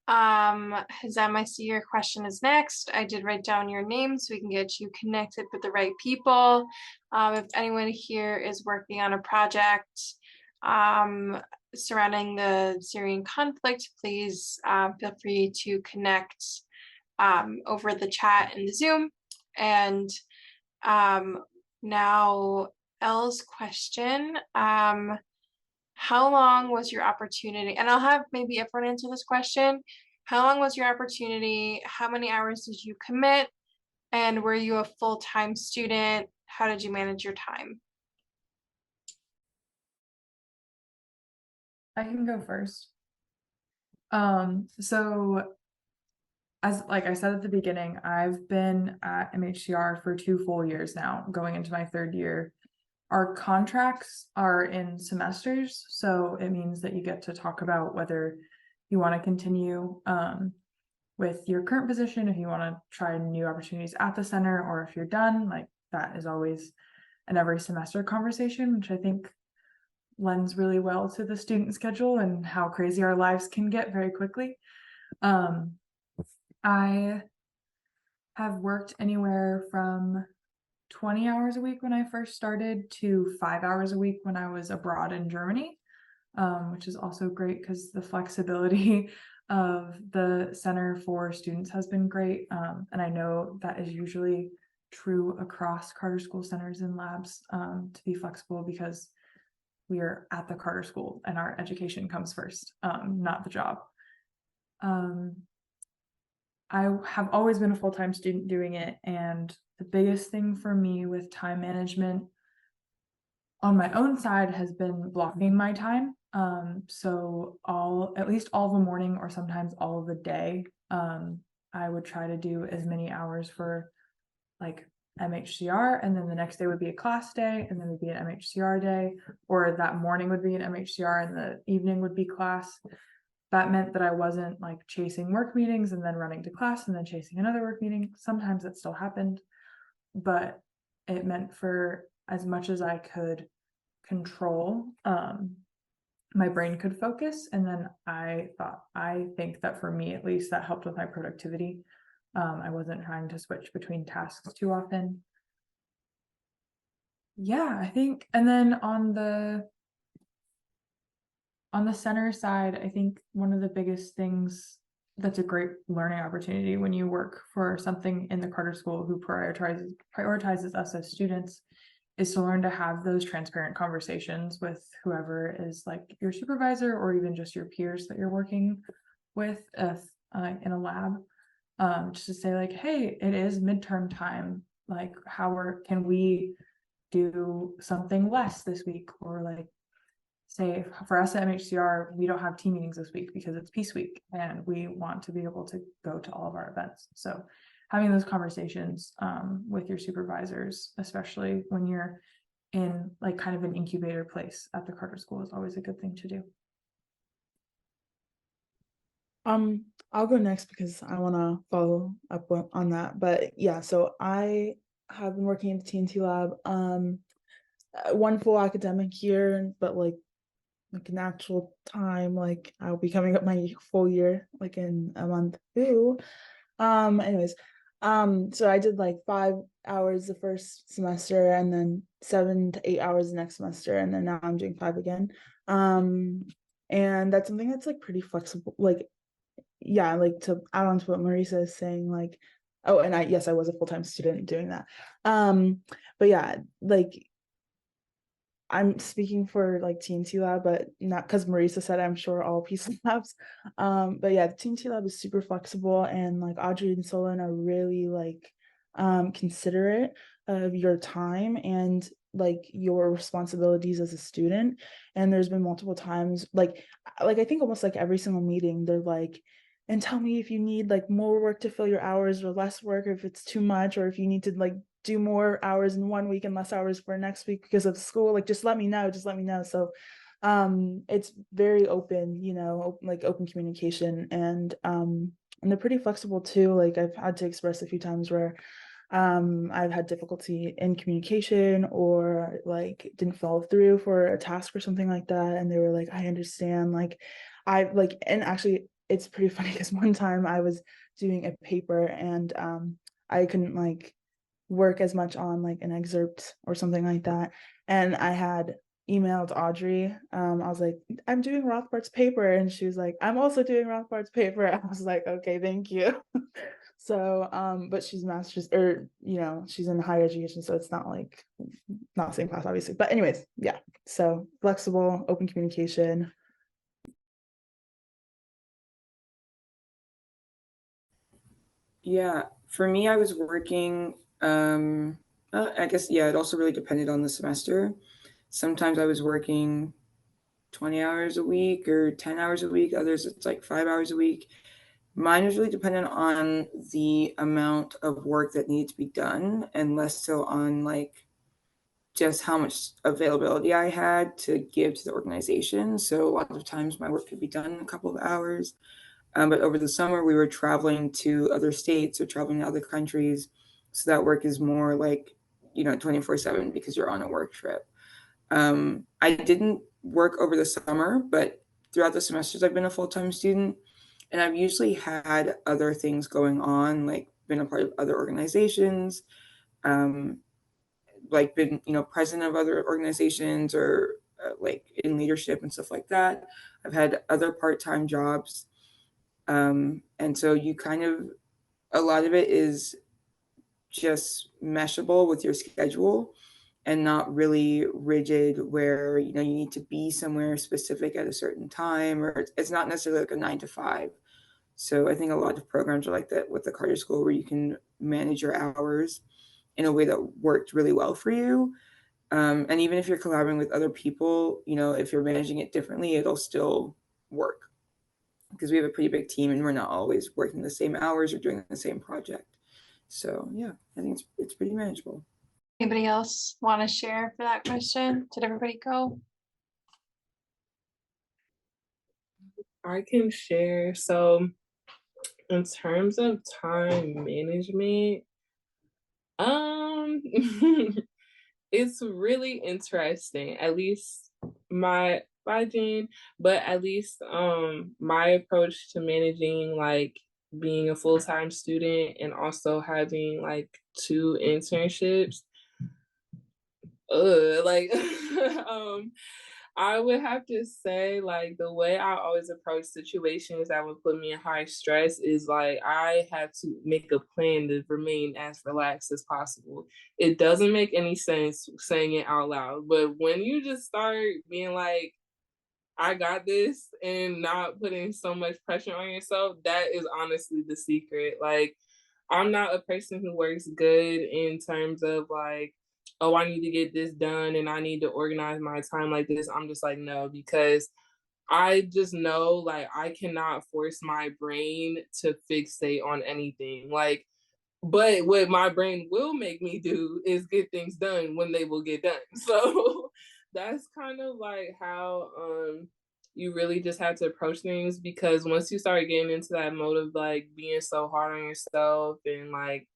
Hazem, I see your question is next. I did write down your name so we can get you connected with the right people. If anyone here is working on a project surrounding the Syrian conflict, please feel free to connect over the chat in the Zoom. And now Elle's question. How long was your opportunity? And I'll have maybe everyone answer this question. How long was your opportunity? How many hours did you commit? And were you a full-time student? How did you manage your time? I can go first. So as like I said at the beginning, I've been at MHCR for 2 full years now, going into my 3rd year. Our contracts are in semesters, so it means that you get to talk about whether you want to continue with your current position, if you want to try new opportunities at the center, or if you're done. Like that is always an every semester conversation, which I think lends really well to the student schedule and how crazy our lives can get very quickly. I have worked anywhere from 20 hours a week when I first started to 5 hours a week when I was abroad in Germany, which is also great because the flexibility of the Center for Students has been great. And I know that is usually true across Carter School centers and labs, to be flexible because we are at the Carter School and our education comes first, not the job. I have always been a full-time student doing it, and the biggest thing for me with time management on my own side has been blocking my time. So at least all the morning or sometimes all of the day, I would try to do as many hours for like MHCR, and then the next day would be a class day, and then it'd be an MHCR day, or that morning would be an MHCR and the evening would be class. That meant that I wasn't like chasing work meetings and then running to class and then chasing another work meeting. Sometimes it still happened, but it meant for as much as I could control, my brain could focus. And then I think that for me, at least, that helped with my productivity. I wasn't trying to switch between tasks too often. Yeah, I think, and then on the center side, I think one of the biggest things that's a great learning opportunity when you work for something in the Carter School who prioritizes us as students is to learn to have those transparent conversations with whoever is like your supervisor or even just your peers that you're working with in a lab. Just to say like, hey, it is midterm time. Like, can we do something less this week? Or like, say for us at MHCR, we don't have team meetings this week because it's Peace Week and we want to be able to go to all of our events. So having those conversations with your supervisors, especially when you're in like kind of an incubator place at the Carter School, is always a good thing to do. I'll go next because I want to follow up on that. But yeah, so I have been working in the TNT lab one full academic year, but like an actual time, like I'll be coming up my full year like in a month. Ooh. Anyways, so I did like 5 hours the first semester and then 7 to 8 hours the next semester, and then now I'm doing 5 again. And that's something that's like pretty flexible, like yeah, like to add on to what Merisa is saying, like, oh, and I was a full-time student doing that. But yeah, like I'm speaking for like TNT lab, but not because Merisa said I'm sure all peace labs. But yeah, the TNT lab is super flexible, and like Audrey and Solon are really like considerate of your time and like your responsibilities as a student. And there's been multiple times like I think almost like every single meeting they're like, and tell me if you need like more work to fill your hours or less work, or if it's too much, or if you need to like do more hours in 1 week and less hours for next week because of school, like just let me know. So it's very open, you know, like open communication, and they're pretty flexible too. Like I've had to express a few times where I've had difficulty in communication or like didn't follow through for a task or something like that, and they were like, I understand. Like and actually it's pretty funny because one time I was doing a paper and I couldn't like work as much on like an excerpt or something like that, and I had emailed Audrey. I was like, I'm doing Rothbard's paper, and she was like, I'm also doing Rothbard's paper. I was like, okay, thank you. So but she's master's, or you know, she's in higher education, so it's not like not the same class obviously, but anyways, yeah, so flexible, open communication. Yeah, for me, I was working, I guess, yeah, it also really depended on the semester. Sometimes I was working 20 hours a week or 10 hours a week. Others, it's like 5 hours a week. Mine was really dependent on the amount of work that needed to be done, and less so on like just how much availability I had to give to the organization. So a lot of times my work could be done in a couple of hours. But over the summer, we were traveling to other states or traveling to other countries. So that work is more like, 24/7 because you're on a work trip. I didn't work over the summer, but throughout the semesters, I've been a full-time student. And I've usually had other things going on, like been a part of other organizations, like been, president of other organizations, or like in leadership and stuff like that. I've had other part-time jobs. And so a lot of it is just meshable with your schedule and not really rigid where, you need to be somewhere specific at a certain time, or it's not necessarily like a 9 to 5. So I think a lot of programs are like that with the Carter School, where you can manage your hours in a way that worked really well for you. And even if you're collaborating with other people, if you're managing it differently, it'll still work. because we have a pretty big team and we're not always working the same hours or doing the same project. So yeah, I think it's pretty manageable. Anybody else want to share for that question? Did everybody go? I can share. So in terms of time management, it's really interesting. At least my by Jean, but at least my approach to managing like being a full-time student and also having like 2 internships. Like I would have to say, like, the way I always approach situations that would put me in high stress is like I have to make a plan to remain as relaxed as possible. It doesn't make any sense saying it out loud, but when you just start being like, I got this, and not putting so much pressure on yourself, that is honestly the secret. Like, I'm not a person who works good in terms of like, oh, I need to get this done and I need to organize my time like this. I'm just like, no, because I just know like I cannot force my brain to fixate on anything. Like, but what my brain will make me do is get things done when they will get done. So that's kind of like how you really just have to approach things, because once you start getting into that mode of like being so hard on yourself and like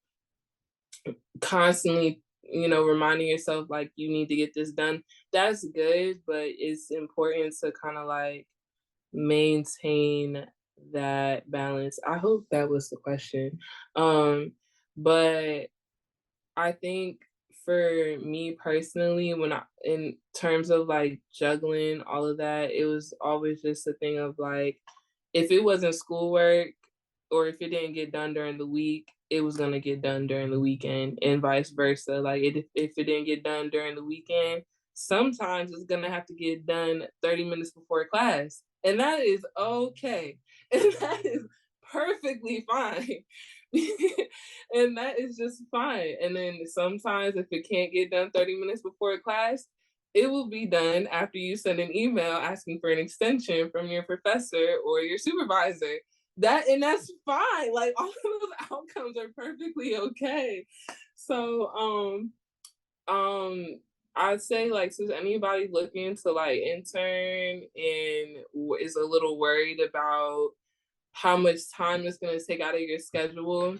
constantly, you know, reminding yourself like you need to get this done, that's good, but it's important to kind of like maintain that balance. I hope that was the question. But I think for me personally, when I, in terms of like juggling all of that, it was always just a thing of like, if it wasn't schoolwork or if it didn't get done during the week, it was gonna get done during the weekend, and vice versa. Like if it didn't get done during the weekend, sometimes it's gonna have to get done 30 minutes before class, and that is okay, and that is perfectly fine. And that is just fine. And then sometimes if it can't get done 30 minutes before class, it will be done after you send an email asking for an extension from your professor or your supervisor. That's fine. Like, all of those outcomes are perfectly okay. So I'd say, like, since anybody looking to like intern and is a little worried about how much time it's going to take out of your schedule,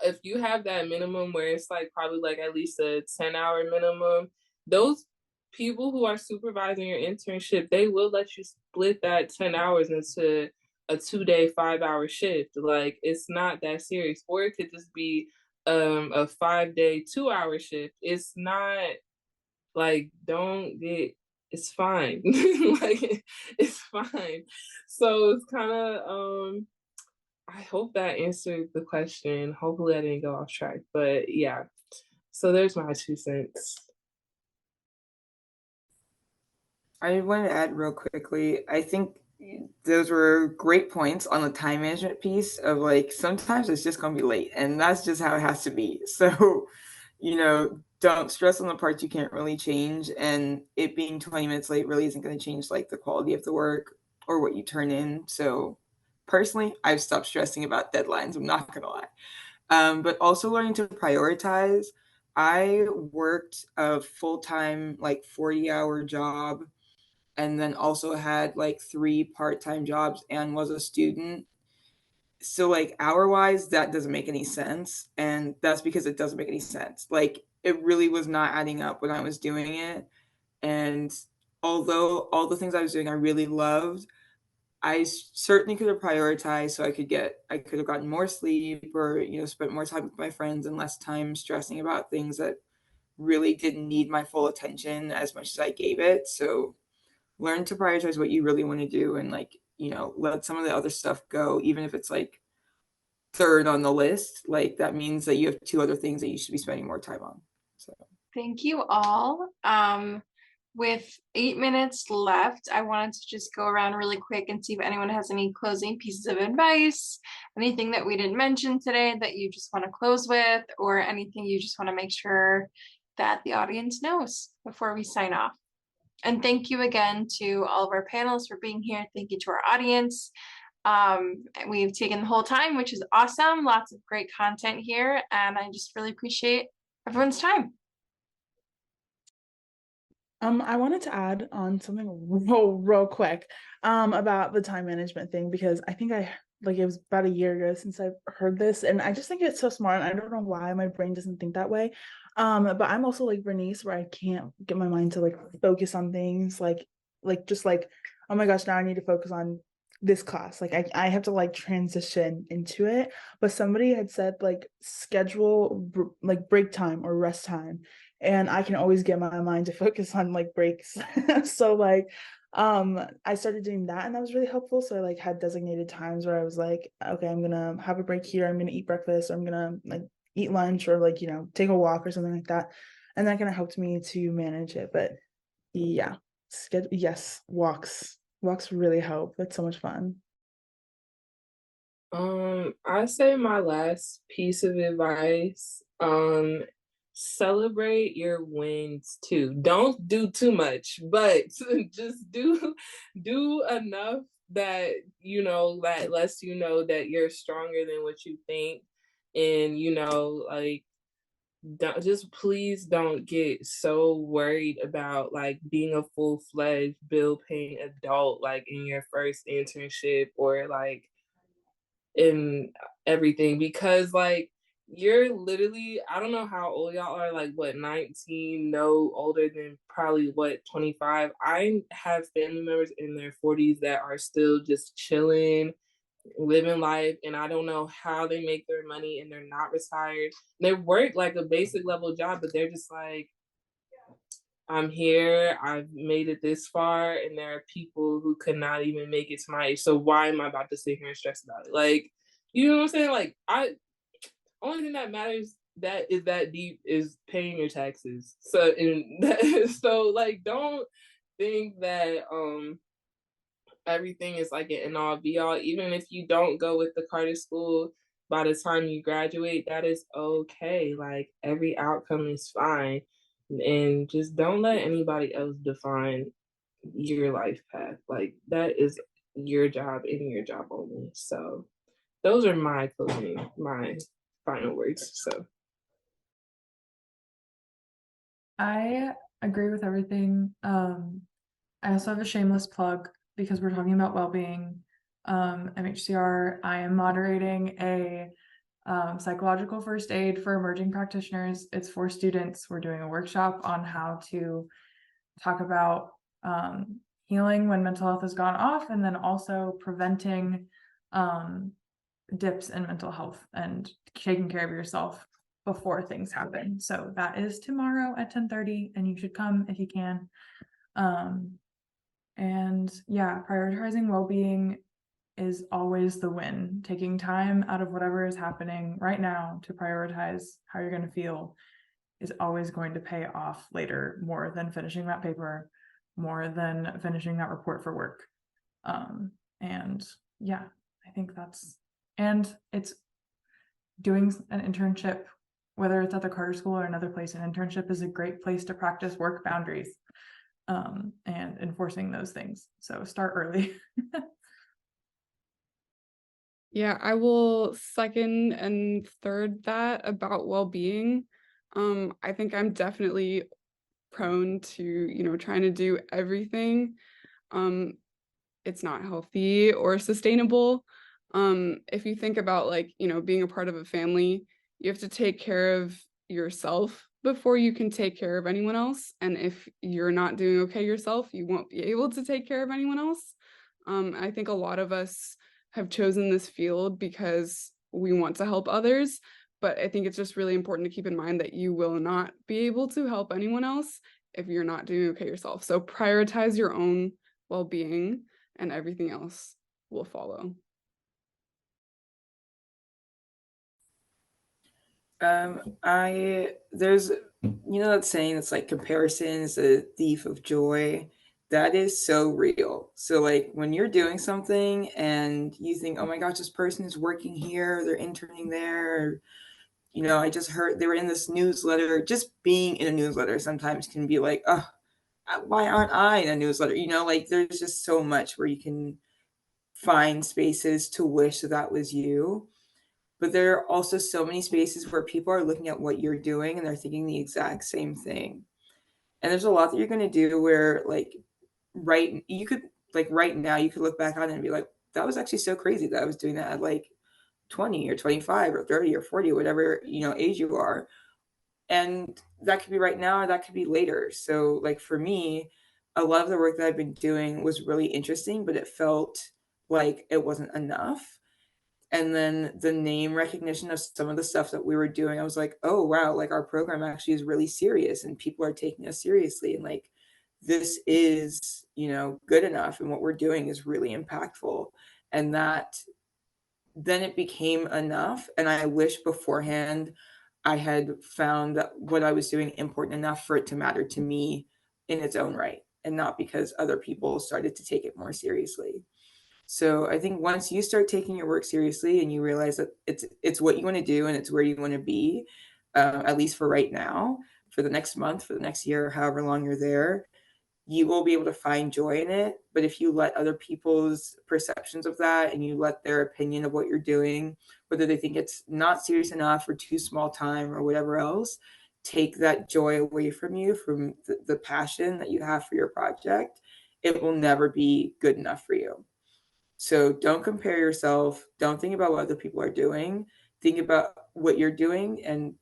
if you have that minimum where it's like probably like at least a 10-hour minimum, those people who are supervising your internship, they will let you split that 10 hours into a 2-day 5-hour shift. Like, it's not that serious. Or it could just be a 5-day 2-hour shift. It's not like, don't get, it's fine. Like, it's fine. So it's kind of I hope that answered the question. Hopefully I didn't go off track, but yeah. So there's my 2 cents. I want to add real quickly, I think those were great points on the time management piece of like, sometimes it's just going to be late, and that's just how it has to be. So, you know, don't stress on the parts you can't really change, and it being 20 minutes late really isn't going to change like the quality of the work or what you turn in. So personally, I've stopped stressing about deadlines, I'm not going to lie. But also learning to prioritize. I worked a full-time, like 40-hour job, and then also had like 3 part-time jobs and was a student. So like hour-wise, that doesn't make any sense. And that's because it doesn't make any sense. Like, it really was not adding up when I was doing it. And although all the things I was doing I really loved, I certainly could have prioritized so I could have gotten more sleep, or, you know, spent more time with my friends and less time stressing about things that really didn't need my full attention as much as I gave it. So learn to prioritize what you really want to do, and like, you know, let some of the other stuff go, even if it's like third on the list. Like, that means that you have 2 other things that you should be spending more time on. So Thank you all. With 8 minutes left, I wanted to just go around really quick and see if anyone has any closing pieces of advice, anything that we didn't mention today that you just want to close with, or anything you just want to make sure that the audience knows before we sign off. And thank you again to all of our panelists for being here. Thank you to our audience. We've taken the whole time, which is awesome. Lots of great content here, and I just really appreciate everyone's time. I wanted to add on something real quick about the time management thing, because I think it was about a year ago since I've heard this, and I just think it's so smart. And I don't know why my brain doesn't think that way. But I'm also like Vernice, where I can't get my mind to like focus on things just like, oh my gosh, now I need to focus on this class. Like I have to like transition into it. But somebody had said like schedule like break time or rest time, and I can always get my mind to focus on like breaks. So like I started doing that, and that was really helpful. So I like had designated times where I was like, okay, I'm gonna have a break here, I'm gonna eat breakfast, or I'm gonna like eat lunch, or like, take a walk or something like that. And that kind of helped me to manage it. But yeah, yes, walks really help. It's so much fun. I say my last piece of advice, celebrate your wins too. Don't do too much, but just do enough that that lets you know that you're stronger than what you think. And like, please don't get so worried about like being a full-fledged bill-paying adult like in your first internship or like in everything, because like you're literally, I don't know how old y'all are, like what, 19, no older than probably what, 25. I have family members in their 40s that are still just chilling, living life, and I don't know how they make their money and they're not retired. They work like a basic level job, but they're just like, I'm here, I've made it this far, and there are people who could not even make it to my age. So why am I about to sit here and stress about it? Like, you know what I'm saying? Like, only thing that matters that is that deep is paying your taxes. So so like, don't think that everything is like an end all be all. Even if you don't go with the Carter School by the time you graduate, that is okay. Like, every outcome is fine. And just don't let anybody else define your life path. Like, that is your job and your job only. So those are my final words. So I agree with everything. I also have a shameless plug because we're talking about well-being. MHCR, I am moderating a psychological first aid for emerging practitioners. It's for students. We're doing a workshop on how to talk about healing when mental health has gone off, and then also preventing dips in mental health and taking care of yourself before things happen. So that is tomorrow at 10:30, and you should come if you can. And yeah, prioritizing well-being is always the win. Taking time out of whatever is happening right now to prioritize how you're going to feel is always going to pay off later, more than finishing that paper, more than finishing that report for work. And yeah, I think and it's doing an internship, whether it's at the Carter School or another place. An internship is a great place to practice work boundaries and enforcing those things. So start early. Yeah, I will second and third that about well-being. I think I'm definitely prone to, trying to do everything. It's not healthy or sustainable. If you think about like, being a part of a family, you have to take care of yourself before you can take care of anyone else. And if you're not doing okay yourself, you won't be able to take care of anyone else. I think a lot of us have chosen this field because we want to help others, but I think it's just really important to keep in mind that you will not be able to help anyone else if you're not doing okay yourself. So prioritize your own well-being and everything else will follow. There's that saying, it's like comparison is a thief of joy. That is so real. So like when you're doing something and you think, oh my gosh, this person is working here, they're interning there, I just heard they were in this newsletter. Just being in a newsletter sometimes can be like, oh, why aren't I in a newsletter? You know, like there's just so much where you can find spaces to wish that was you. But there are also so many spaces where people are looking at what you're doing and they're thinking the exact same thing. And there's a lot that you're going to do where like right now you could look back on it and be like, that was actually so crazy that I was doing that at like 20 or 25 or 30 or 40, whatever, you know, age you are. And that could be right now or that could be later. So like for me, a lot of the work that I've been doing was really interesting, but it felt like it wasn't enough. And then the name recognition of some of the stuff that we were doing, I was like, oh wow, like our program actually is really serious and people are taking us seriously, and like this is, you know, good enough and what we're doing is really impactful. And that then it became enough. And I wish beforehand I had found that what I was doing important enough for it to matter to me in its own right, and not because other people started to take it more seriously. So I think once you start taking your work seriously and you realize that it's what you want to do and it's where you want to be, at least for right now, for the next month, for the next year, however long you're there, you will be able to find joy in it. But if you let other people's perceptions of that and you let their opinion of what you're doing, whether they think it's not serious enough or too small time or whatever else, take that joy away from you, from the passion that you have for your project, it will never be good enough for you. So don't compare yourself. Don't think about what other people are doing. Think about what you're doing. And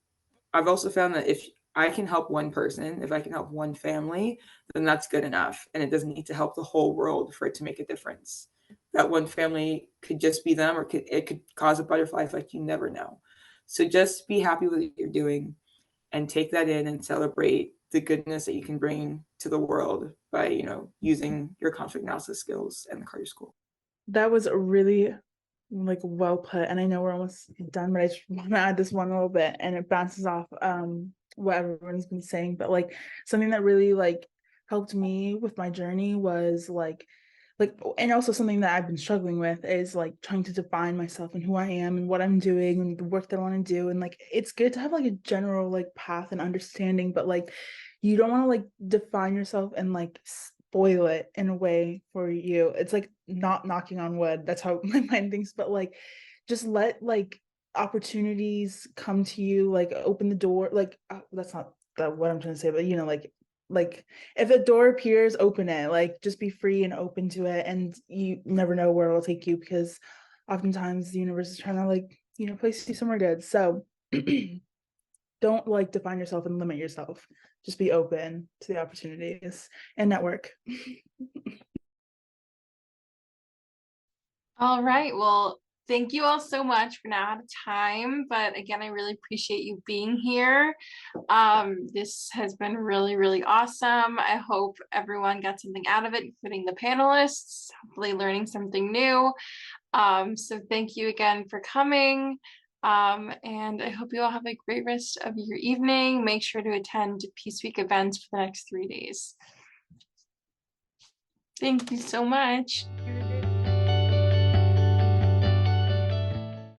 I've also found that if I can help one person, if I can help one family, then that's good enough. And it doesn't need to help the whole world for it to make a difference. That one family could just be them, or it could cause a butterfly effect. You never know. So just be happy with what you're doing and take that in and celebrate the goodness that you can bring to the world by, you know, using your conflict analysis skills and the Carter School. That was a really like well put, and I know we're almost done, but I just want to add this one little bit, and it bounces off what everyone's been saying. But like something that really like helped me with my journey was like and also something that I've been struggling with is like trying to define myself and who I am and what I'm doing and the work that I want to do. And like it's good to have like a general like path and understanding, but like you don't want to like define yourself and like spoil it in a way for you. It's like not knocking on wood. That's how my mind thinks, but like just let like opportunities come to you, like open the door. Like that's not what I'm trying to say, but you know, like if a door appears, open it. Like just be free and open to it, and you never know where it'll take you, because oftentimes the universe is trying to like, you know, place you somewhere good. So don't like define yourself and limit yourself. Just be open to the opportunities and network. All right. Well, thank you all so much. We're now out of time, but again, I really appreciate you being here. This has been really, really awesome. I hope everyone got something out of it, including the panelists, hopefully learning something new. So thank you again for coming. And I hope you all have a great rest of your evening. Make sure to attend Peace Week events for the next 3 days. Thank you so much.